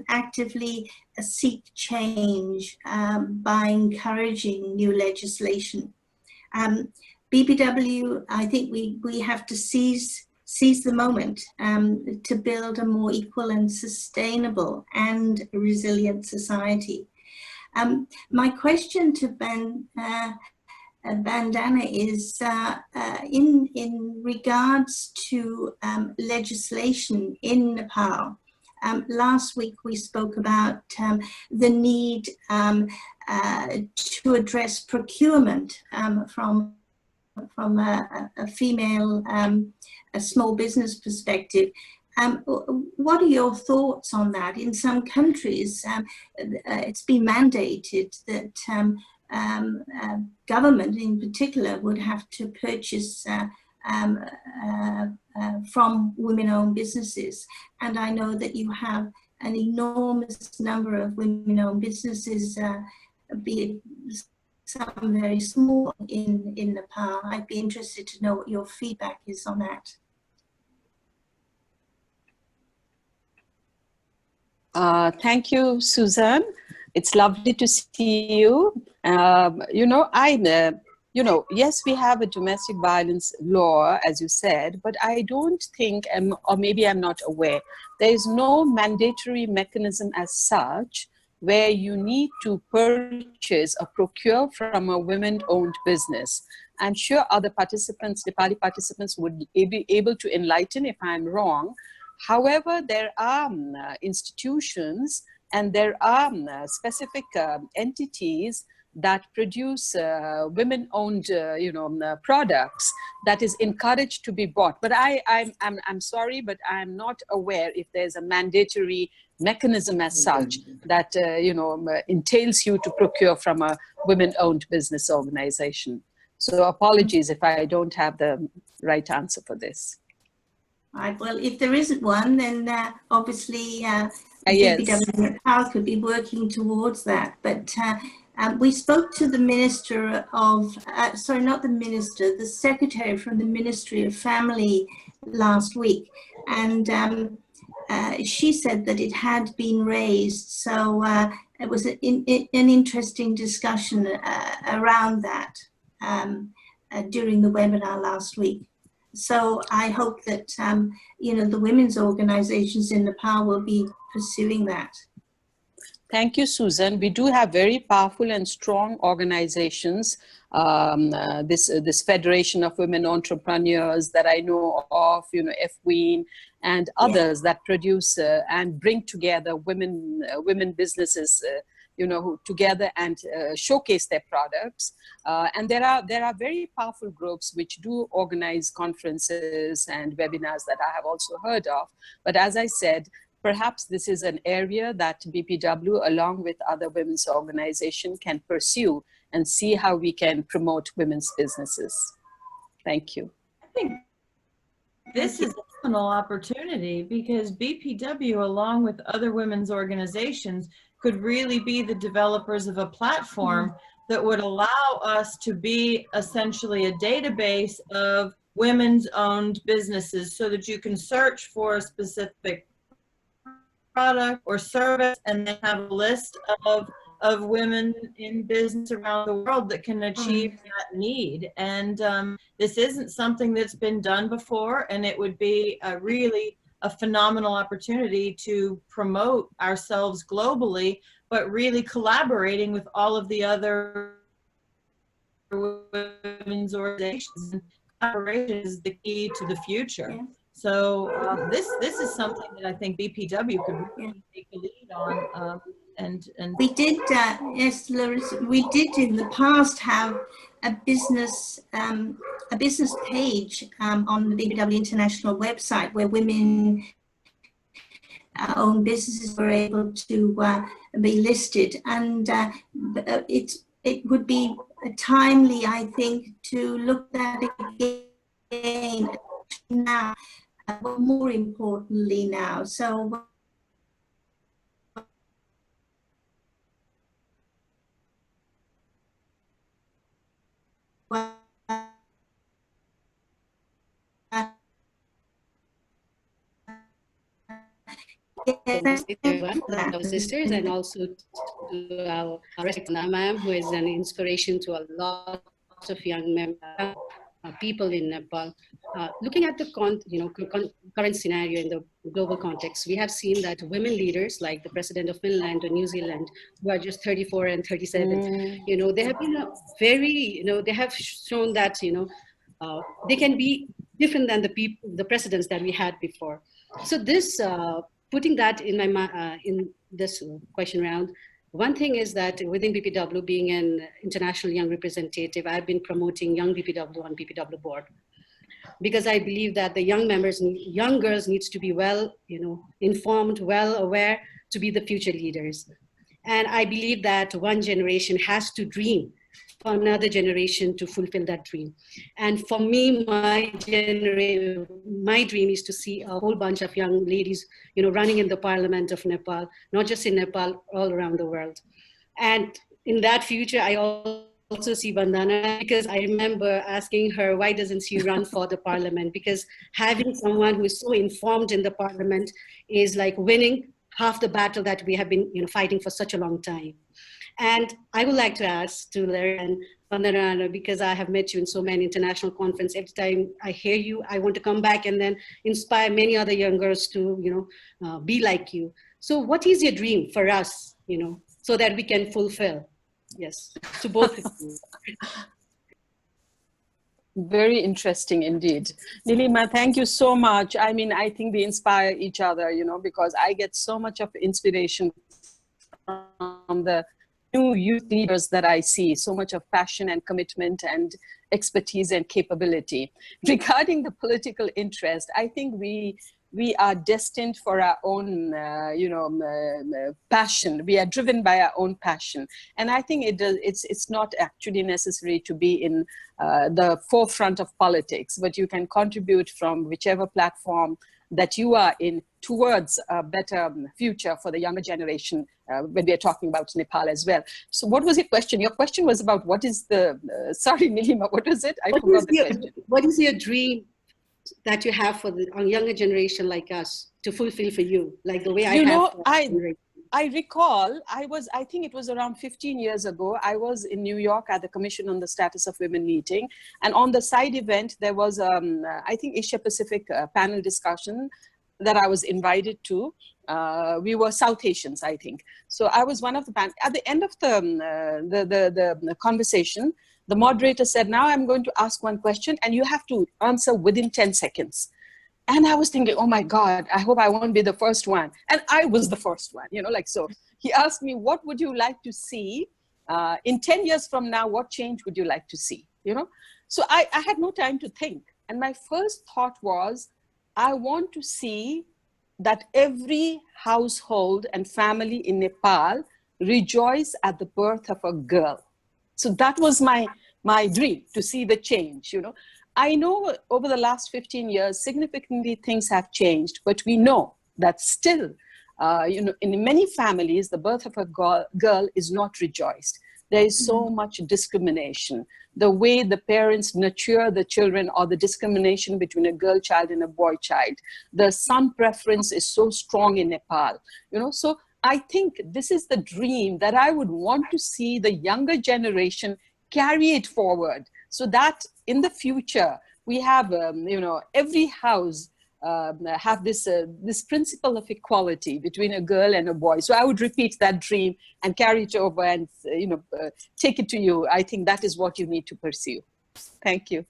actively seek change by encouraging new legislation. BPW, I think we have to seize the moment to build a more equal and sustainable and resilient society. My question to Bandana is in regards to legislation in Nepal. Last week we spoke about the need to address procurement from a female a small business perspective. What are your thoughts on that? In some countries, it's been mandated that government in particular would have to purchase from women-owned businesses. And I know that you have an enormous number of women-owned businesses, be it some very small in Nepal. I'd be interested to know what your feedback is on that. Thank you, Susan. It's lovely to see you. Yes, we have a domestic violence law, as you said, but I don't think, or maybe I'm not aware, there is no mandatory mechanism as such where you need to purchase or procure from a women-owned business. I'm sure other participants, Nepali participants, would be able to enlighten if I'm wrong. However, there are institutions and there are specific entities that produce women-owned, products that is encouraged to be bought. But I'm sorry, but I'm not aware if there's a mandatory mechanism as such that entails you to procure from a women-owned business organization. So apologies if I don't have the right answer for this. Right. Well, if there isn't one, then obviously Yes. BPW Nepal could be working towards that. But we spoke to the Minister of, sorry, not the Minister, the Secretary from the Ministry of Family last week. And she said that it had been raised. So it was an interesting discussion around that during the webinar last week. So I hope that, the women's organizations in Nepal will be pursuing that. Thank you, Susan. We do have very powerful and strong organizations. This Federation of Women Entrepreneurs that I know of, FWEEN and others that produce and bring together women businesses who together and showcase their products. And there are very powerful groups which do organize conferences and webinars that I have also heard of. But as I said, perhaps this is an area that BPW, along with other women's organizations, can pursue and see how we can promote women's businesses. Thank you. I think this is a phenomenal opportunity because BPW, along with other women's organizations, could really be the developers of a platform that would allow us to be essentially a database of women's owned businesses so that you can search for a specific product or service and then have a list of women in business around the world that can achieve that need. And this isn't something that's been done before, and it would be really a phenomenal opportunity to promote ourselves globally, but really collaborating with all of the other women's organizations. And collaboration is the key to the future. Yeah. So this is something that I think BPW could really take the lead on. And we did, yes, Larissa, we did in the past have a business page on the BPW International website where women owned businesses were able to be listed, and it would be timely, I think, to look at it again now, but more importantly now. So. Our sisters, and also to our Bandana ma'am, who is an inspiration to a lot of young people in Nepal. Looking at the current scenario in the global context, we have seen that women leaders like the President of Finland or New Zealand, who are just 34 and 37, they have been very, they have shown that they can be different than the presidents that we had before. So this. Putting that in my in this question round, one thing is that within BPW, being an international young representative, I've been promoting young BPW on BPW board, because I believe that the young members, young girls, needs to be well, informed, well aware to be the future leaders. And I believe that one generation has to dream for another generation to fulfill that dream. And for me, my dream is to see a whole bunch of young ladies, running in the Parliament of Nepal, not just in Nepal, all around the world. And in that future, I also also see Bandana, because I remember asking her, why doesn't she run for the parliament? Because having someone who is so informed in the parliament is like winning half the battle that we have been fighting for such a long time. And I would like to ask to Larry and Bandana Rana, because I have met you in so many international conferences. Every time I hear you, I want to come back and then inspire many other young girls to be like you. So what is your dream for us, so that we can fulfill? Yes, to both of you. Very interesting indeed. Nilima, thank you so much. I mean, I think we inspire each other, because I get so much of inspiration from the new youth leaders that I see, so much of passion and commitment and expertise and capability. Regarding the political interest, I think we are destined for our own, passion. We are driven by our own passion. And I think it's not actually necessary to be in the forefront of politics, but you can contribute from whichever platform that you are in towards a better future for the younger generation when we are talking about Nepal as well. So what was your question? Your question was about what is the, sorry, Nilima, what was it? I forgot the question. What is your dream that you have for the younger generation like us to fulfill for you, like the way I recall, I think it was around 15 years ago, I was in New York at the Commission on the Status of Women meeting. And on the side event, there was, I think, Asia Pacific panel discussion that I was invited to. We were South Asians, I think. So I was one of the panel. At the end of the conversation, the moderator said, now I'm going to ask one question and you have to answer within 10 seconds. And I was thinking, oh my God, I hope I won't be the first one. And I was the first one, so he asked me, what would you like to see in 10 years from now? What change would you like to see? So I had no time to think. And my first thought was, I want to see that every household and family in Nepal rejoice at the birth of a girl. So that was my dream, to see the change, I know over the last 15 years, significantly things have changed, but we know that still, in many families, the birth of a girl is not rejoiced. There is so much discrimination. The way the parents nurture the children, or the discrimination between a girl child and a boy child. The son preference is so strong in Nepal, so I think this is the dream that I would want to see the younger generation carry it forward, so that in the future we have, every house have this principle of equality between a girl and a boy. So I would repeat that dream and carry it over and take it to you. I think that is what you need to pursue. Thank you.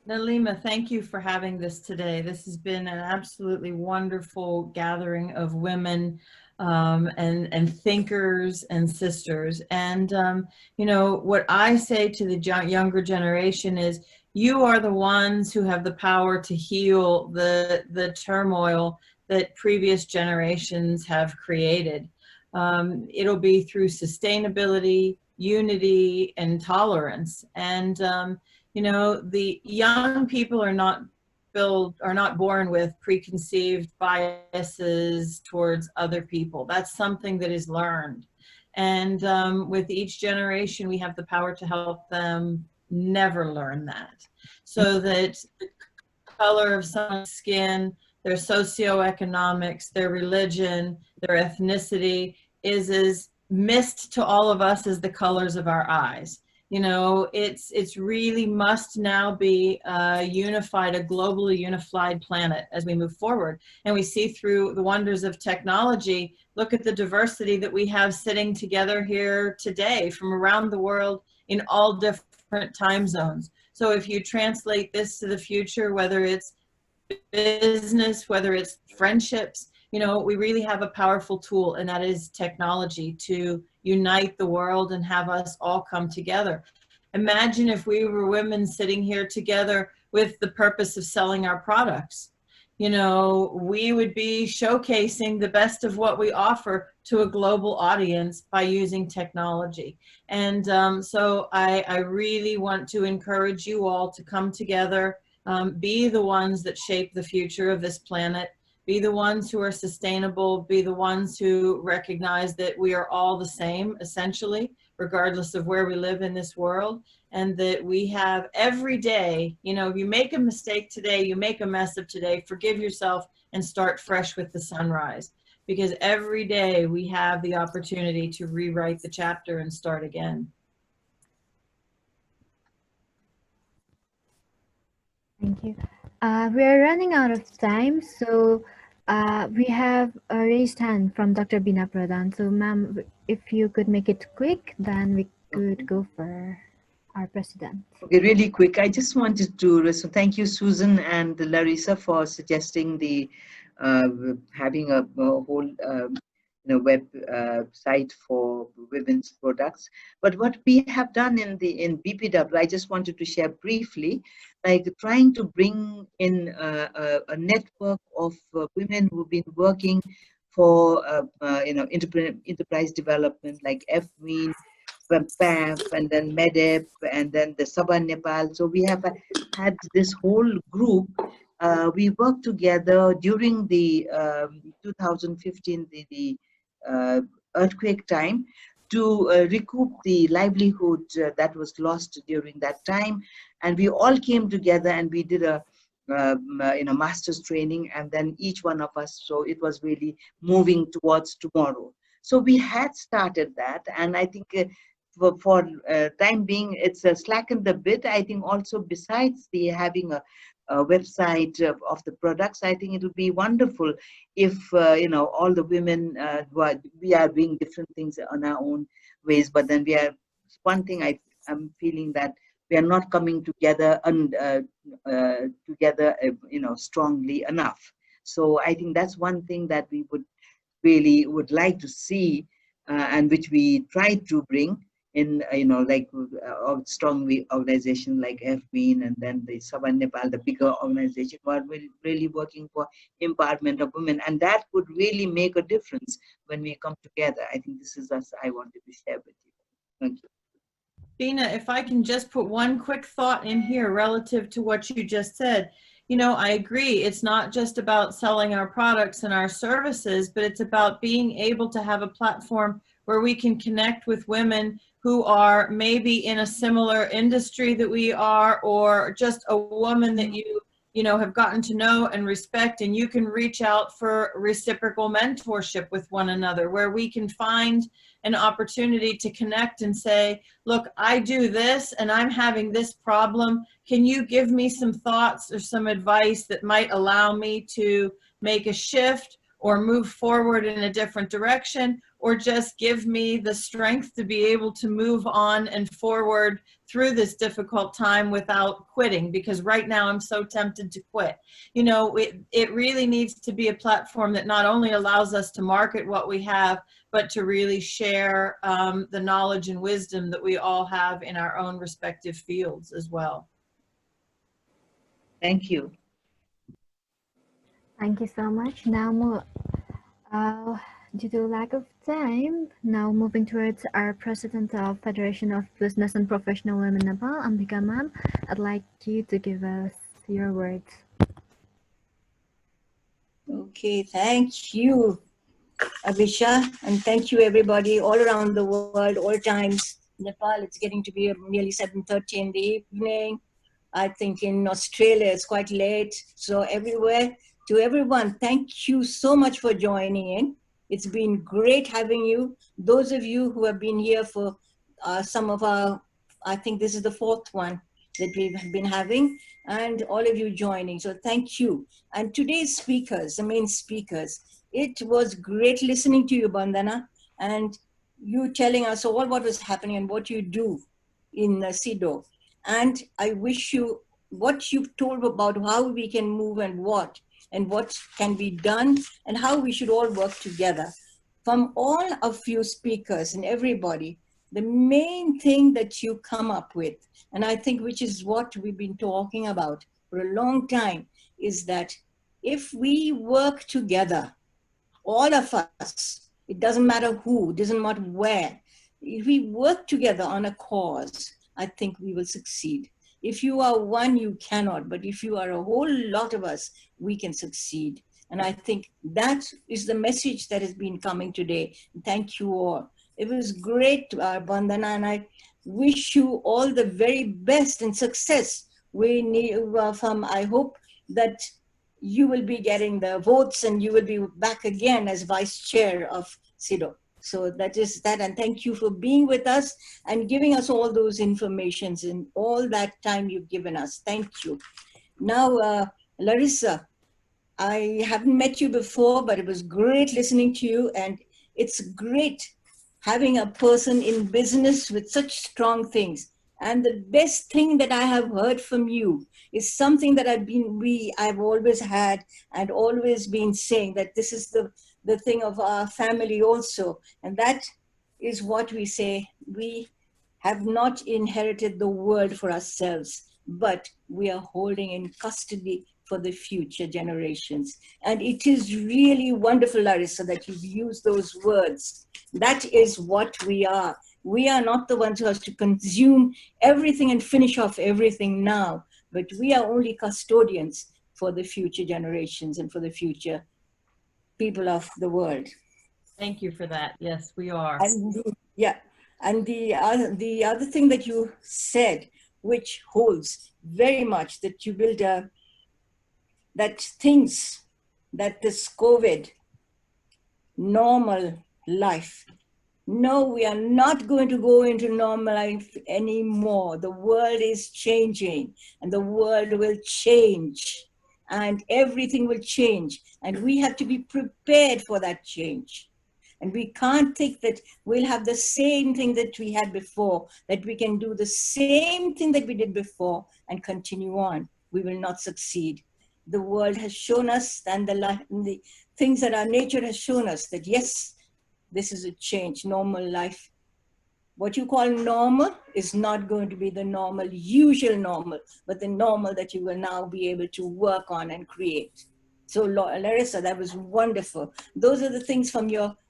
Nilima, thank you for having this today. This has been an absolutely wonderful gathering of women and thinkers and sisters. And, what I say to the younger generation is, you are the ones who have the power to heal the turmoil that previous generations have created. It'll be through sustainability, unity, and tolerance. And, the young people are not born with preconceived biases towards other people. That's something that is learned. And with each generation, we have the power to help them never learn that. So that the color of someone's skin, their socioeconomics, their religion, their ethnicity is as missed to all of us as the colors of our eyes. It's really must now be a globally unified planet as we move forward. And we see through the wonders of technology, look at the diversity that we have sitting together here today from around the world in all different time zones. So if you translate this to the future, whether it's business, whether it's friendships, we really have a powerful tool, and that is technology to unite the world and have us all come together. Imagine if we were women sitting here together with the purpose of selling our products. We would be showcasing the best of what we offer to a global audience by using technology. And so I really want to encourage you all to come together, be the ones that shape the future of this planet. be the ones who are sustainable, be the ones who recognize that we are all the same, essentially, regardless of where we live in this world, and that we have every day, you know, if you make a mistake today, you make a mess of today, forgive yourself and start fresh with the sunrise. Because every day we have the opportunity to rewrite the chapter and start again. Thank you. We're running out of time, so we have a raised hand from Dr. Bina Pradhan. So, ma'am, if you could make it quick, then we could go for our president. Okay, really quick. I just wanted to so thank you, Susan and Larissa, for suggesting the having a whole web site for women's products. But what we have done in BPW, I just wanted to share briefly, like trying to bring in a network of women who've been working for enterprise development, like FWIN, PAF, and then MEDEP, and then the Sabah Nepal. So we have had this whole group. We worked together during the 2015 the earthquake time to recoup the livelihood that was lost during that time, and we all came together and we did a master's training, and then each one of us. So it was really moving towards tomorrow. So we had started that, and I think. For time being, it's slackened a bit. I think also besides the having a website of the products, I think it would be wonderful if all the women we are doing different things on our own ways, but then we are one thing I'm feeling that we are not coming together and strongly enough. So I think that's one thing that we would like to see, and which we try to bring in, strong organizations like FWIN and then the Sabah Nepal, the bigger organization, who are really working for empowerment of women, and that could really make a difference when we come together. I think this is I wanted to share with you. Thank you. Bina, if I can just put one quick thought in here relative to what you just said. You know, I agree. It's not just about selling our products and our services, but it's about being able to have a platform where we can connect with women who are maybe in a similar industry that we are, or just a woman that you know, have gotten to know and respect, and you can reach out for reciprocal mentorship with one another, where we can find an opportunity to connect and say, look, I do this and I'm having this problem. Can you give me some thoughts or some advice that might allow me to make a shift or move forward in a different direction, or just give me the strength to be able to move on and forward through this difficult time without quitting? Because right now I'm so tempted to quit. You know, it really needs to be a platform that not only allows us to market what we have, but to really share the knowledge and wisdom that we all have in our own respective fields as well. Thank you. Thank you so much. Now, due to lack of time, now moving towards our President of Federation of Business and Professional Women Nepal, Ambika ma'am, I'd like you to give us your words. Okay, thank you, Abhisha, and thank you everybody all around the world, all times. Nepal, it's getting to be nearly 7:30 in the evening. I think in Australia it's quite late. So everywhere, to everyone, thank you so much for joining in. It's been great having you. Those of you who have been here for some of our, I think this is the fourth one that we've been having, and all of you joining. So thank you. And today's speakers, the main speakers, it was great listening to you, Bandana, and you telling us all what was happening and what you do in CEDAW. And I wish you, what you've told about how we can move and what can be done and how we should all work together. From all of you speakers and everybody, the main thing that you come up with, and I think which is what we've been talking about for a long time, is that if we work together, all of us, it doesn't matter who, it doesn't matter where, if we work together on a cause, I think we will succeed. If you are one, you cannot, but if you are a whole lot of us, we can succeed. And I think that is the message that has been coming today. Thank you all. It was great, Bandana, and I wish you all the very best and success. We need I hope that you will be getting the votes and you will be back again as vice chair of CEDAW. So that is that, and thank you for being with us and giving us all those informations and all that time you've given us. Thank you. Now, Larissa, I haven't met you before, but it was great listening to you, and it's great having a person in business with such strong things. And the best thing that I have heard from you is something that I've always had and always been saying, that this is the thing of our family also. And that is what we say. We have not inherited the world for ourselves, but we are holding in custody for the future generations. And it is really wonderful, Larissa, that you've used those words. That is what we are. We are not the ones who have to consume everything and finish off everything now, but we are only custodians for the future generations and for the future people of the world. Thank you for that. Yes, we are. And and the other thing that you said, which holds very much, that you build that things, that this COVID, normal life. No, we are not going to go into normal life anymore. The world is changing, and the world will change, and everything will change. And we have to be prepared for that change. And we can't think that we'll have the same thing that we had before, that we can do the same thing that we did before and continue on. We will not succeed. The world has shown us, and the things that our nature has shown us, that yes, this is a change, normal life. What you call normal is not going to be the normal, usual normal, but the normal that you will now be able to work on and create. So Larissa, that was wonderful. Those are the things from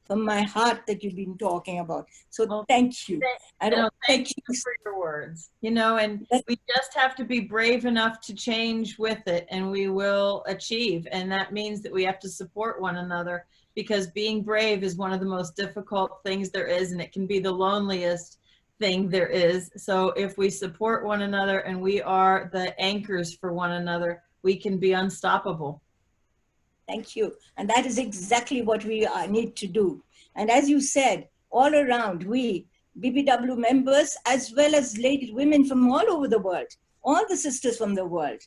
my heart that you've been talking about. So well, thank you. Thank you for your words. And we just have to be brave enough to change with it, and we will achieve. And that means that we have to support one another, because being brave is one of the most difficult things there is, and it can be the loneliest thing there is. So if we support one another and we are the anchors for one another, we can be unstoppable. Thank you. And that is exactly what we need to do. And as you said, all around, we, BBW members, as well as women from all over the world, all the sisters from the world,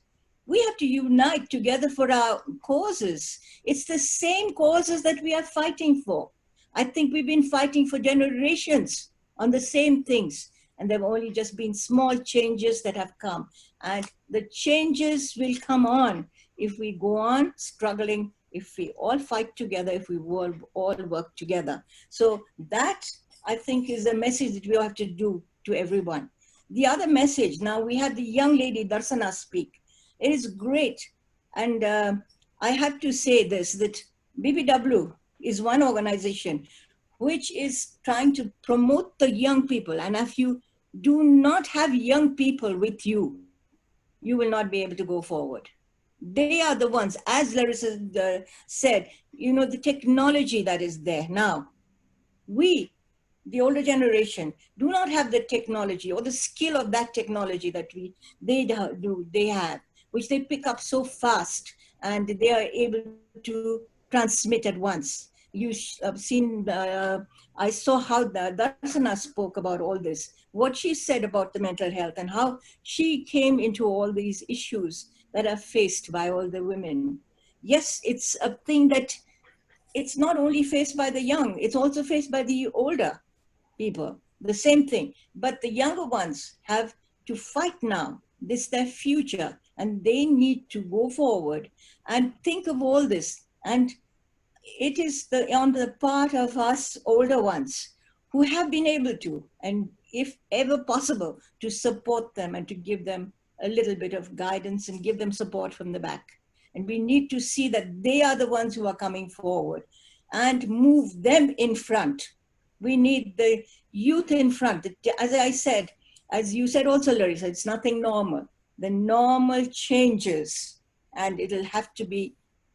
we have to unite together for our causes. It's the same causes that we are fighting for. I think we've been fighting for generations on the same things, and there have only just been small changes that have come. And the changes will come on if we go on struggling, if we all fight together, if we all work together. So that, I think, is a message that we have to do to everyone. The other message, now we had the young lady Darsana speak. It is great. And I have to say this, that BBW is one organization which is trying to promote the young people. And if you do not have young people with you, you will not be able to go forward. They are the ones, as Larissa said, the technology that is there now. We, the older generation, do not have the technology or the skill of that technology that they have, which they pick up so fast, and they are able to transmit at once. You've seen, I saw how Darsana spoke about all this, what she said about the mental health and how she came into all these issues that are faced by all the women. Yes, it's a thing that it's not only faced by the young, it's also faced by the older people, the same thing. But the younger ones have to fight now. This is their future, and they need to go forward and think of all this. And it is on the part of us older ones who have been able to, and if ever possible, to support them and to give them a little bit of guidance and give them support from the back. And we need to see that they are the ones who are coming forward and move them in front. We need the youth in front. As I said, as you said also, Larissa, it's nothing normal. The normal changes, and it'll have to be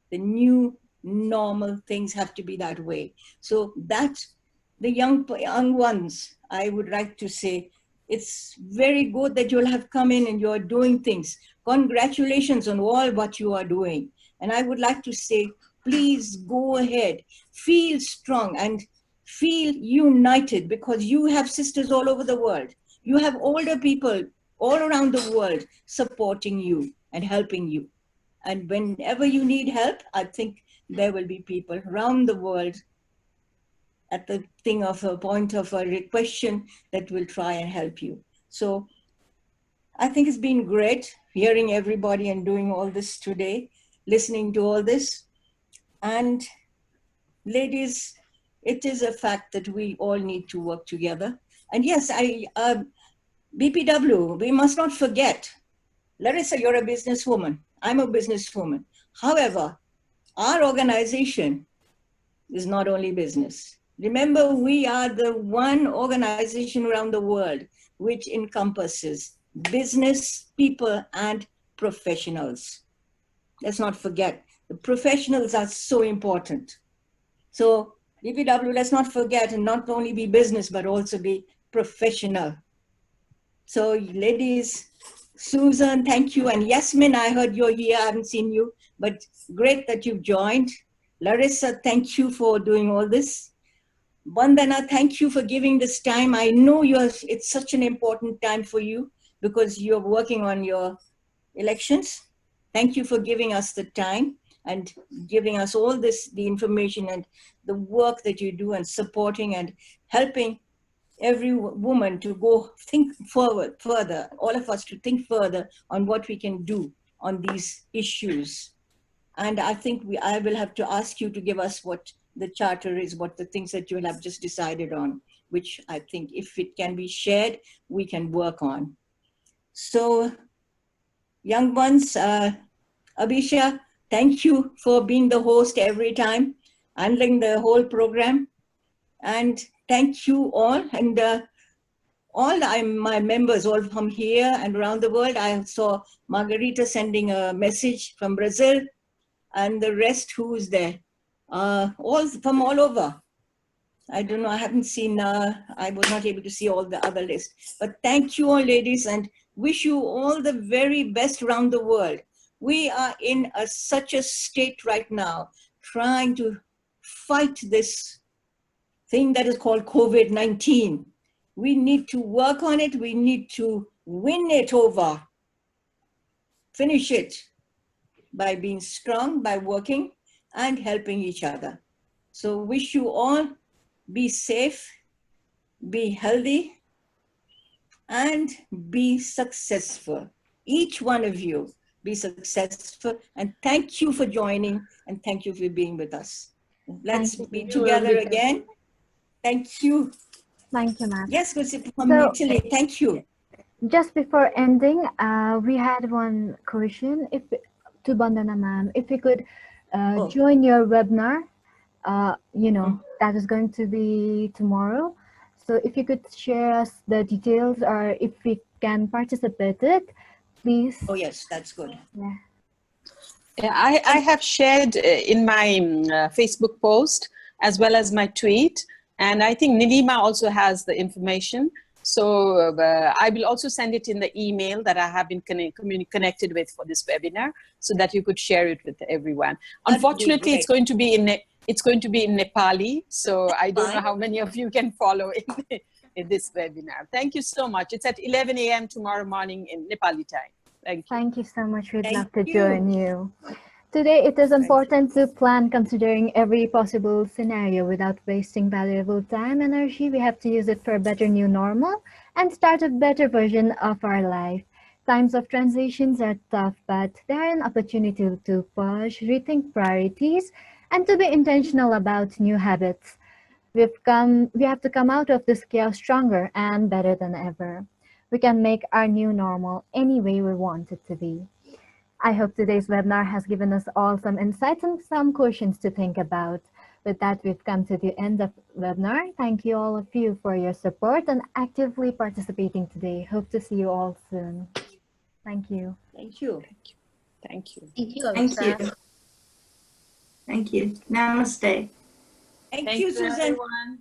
the new normal things have to be that way. So that the young ones, I would like to say, it's very good that you'll have come in and you're doing things. Congratulations on all what you are doing. And I would like to say, please go ahead, feel strong and feel united, because you have sisters all over the world. You have older people all around the world supporting you and helping you. And whenever you need help, I think there will be people around the world at the thing of a point of a question that will try and help you. So I think it's been great hearing everybody and doing all this today, listening to all this. And ladies, it is a fact that we all need to work together. And yes, BPW, we must not forget. Larissa, you're a businesswoman. I'm a businesswoman. However, our organization is not only business. Remember, we are the one organization around the world which encompasses business, people, and professionals. Let's not forget, the professionals are so important. So BPW, let's not forget, and not only be business, but also be professional. So ladies, Susan, thank you. And Yasmin, I heard you're here, I haven't seen you, but great that you've joined. Larissa, thank you for doing all this. Bandana, thank you for giving this time. I know it's such an important time for you because you're working on your elections. Thank you for giving us the time and giving us all this, the information and the work that you do and supporting and helping every woman to go think forward, further, all of us to think further on what we can do on these issues. And I think I will have to ask you to give us what the charter is, what the things that you will have just decided on, which I think if it can be shared, we can work on. So young ones, Abhisha, thank you for being the host every time, handling the whole program. And thank you all. And all my members, all from here and around the world. I saw Margarita sending a message from Brazil, and the rest who's there, all from all over. I don't know, I haven't seen, I was not able to see all the other list. But thank you all, ladies, and wish you all the very best around the world. We are in such a state right now, trying to fight this thing that is called COVID-19. We need to work on it. We need to win it over, finish it by being strong, by working and helping each other. So wish you all be safe, be healthy, and be successful. Each one of you be successful. And thank you for joining and thank you for being with us. Let's be together again. Thank you. Thank you, ma'am. Yes, from Italy. Thank you. Just before ending, we had one question to Bandana ma'am. If you could join your webinar, that is going to be tomorrow. So if you could share us the details or if we can participate it, please. Oh, yes, that's good. Yeah. Yeah, I have shared in my Facebook post as well as my tweet. And I think Nilima also has the information. So I will also send it in the email that I have been connected with for this webinar so that you could share it with everyone. Unfortunately, it's going to be in Nepali. So I don't know how many of you can follow in this webinar. Thank you so much. It's at 11 a.m. tomorrow morning in Nepali time. Thank you. Thank you so much. We'd love to join you. Today, it is important to plan considering every possible scenario without wasting valuable time, energy. We have to use it for a better new normal and start a better version of our life. Times of transitions are tough, but they are an opportunity to purge, rethink priorities, and to be intentional about new habits. We have to come out of this chaos stronger and better than ever. We can make our new normal any way we want it to be. I hope today's webinar has given us all some insights and some questions to think about. With that, we've come to the end of the webinar. Thank you all of you for your support and actively participating today. Hope to see you all soon. Thank you. Thank you. Thank you. Thank you. Thank you. Thank you. Namaste. Thank you, Susan. everyone.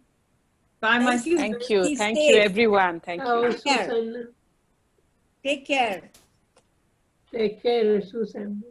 Bye, my Thank you. Thank you. Be Thank you, safe. everyone. Thank you. Oh, Take care. Susan. Take care. Take care, Susan.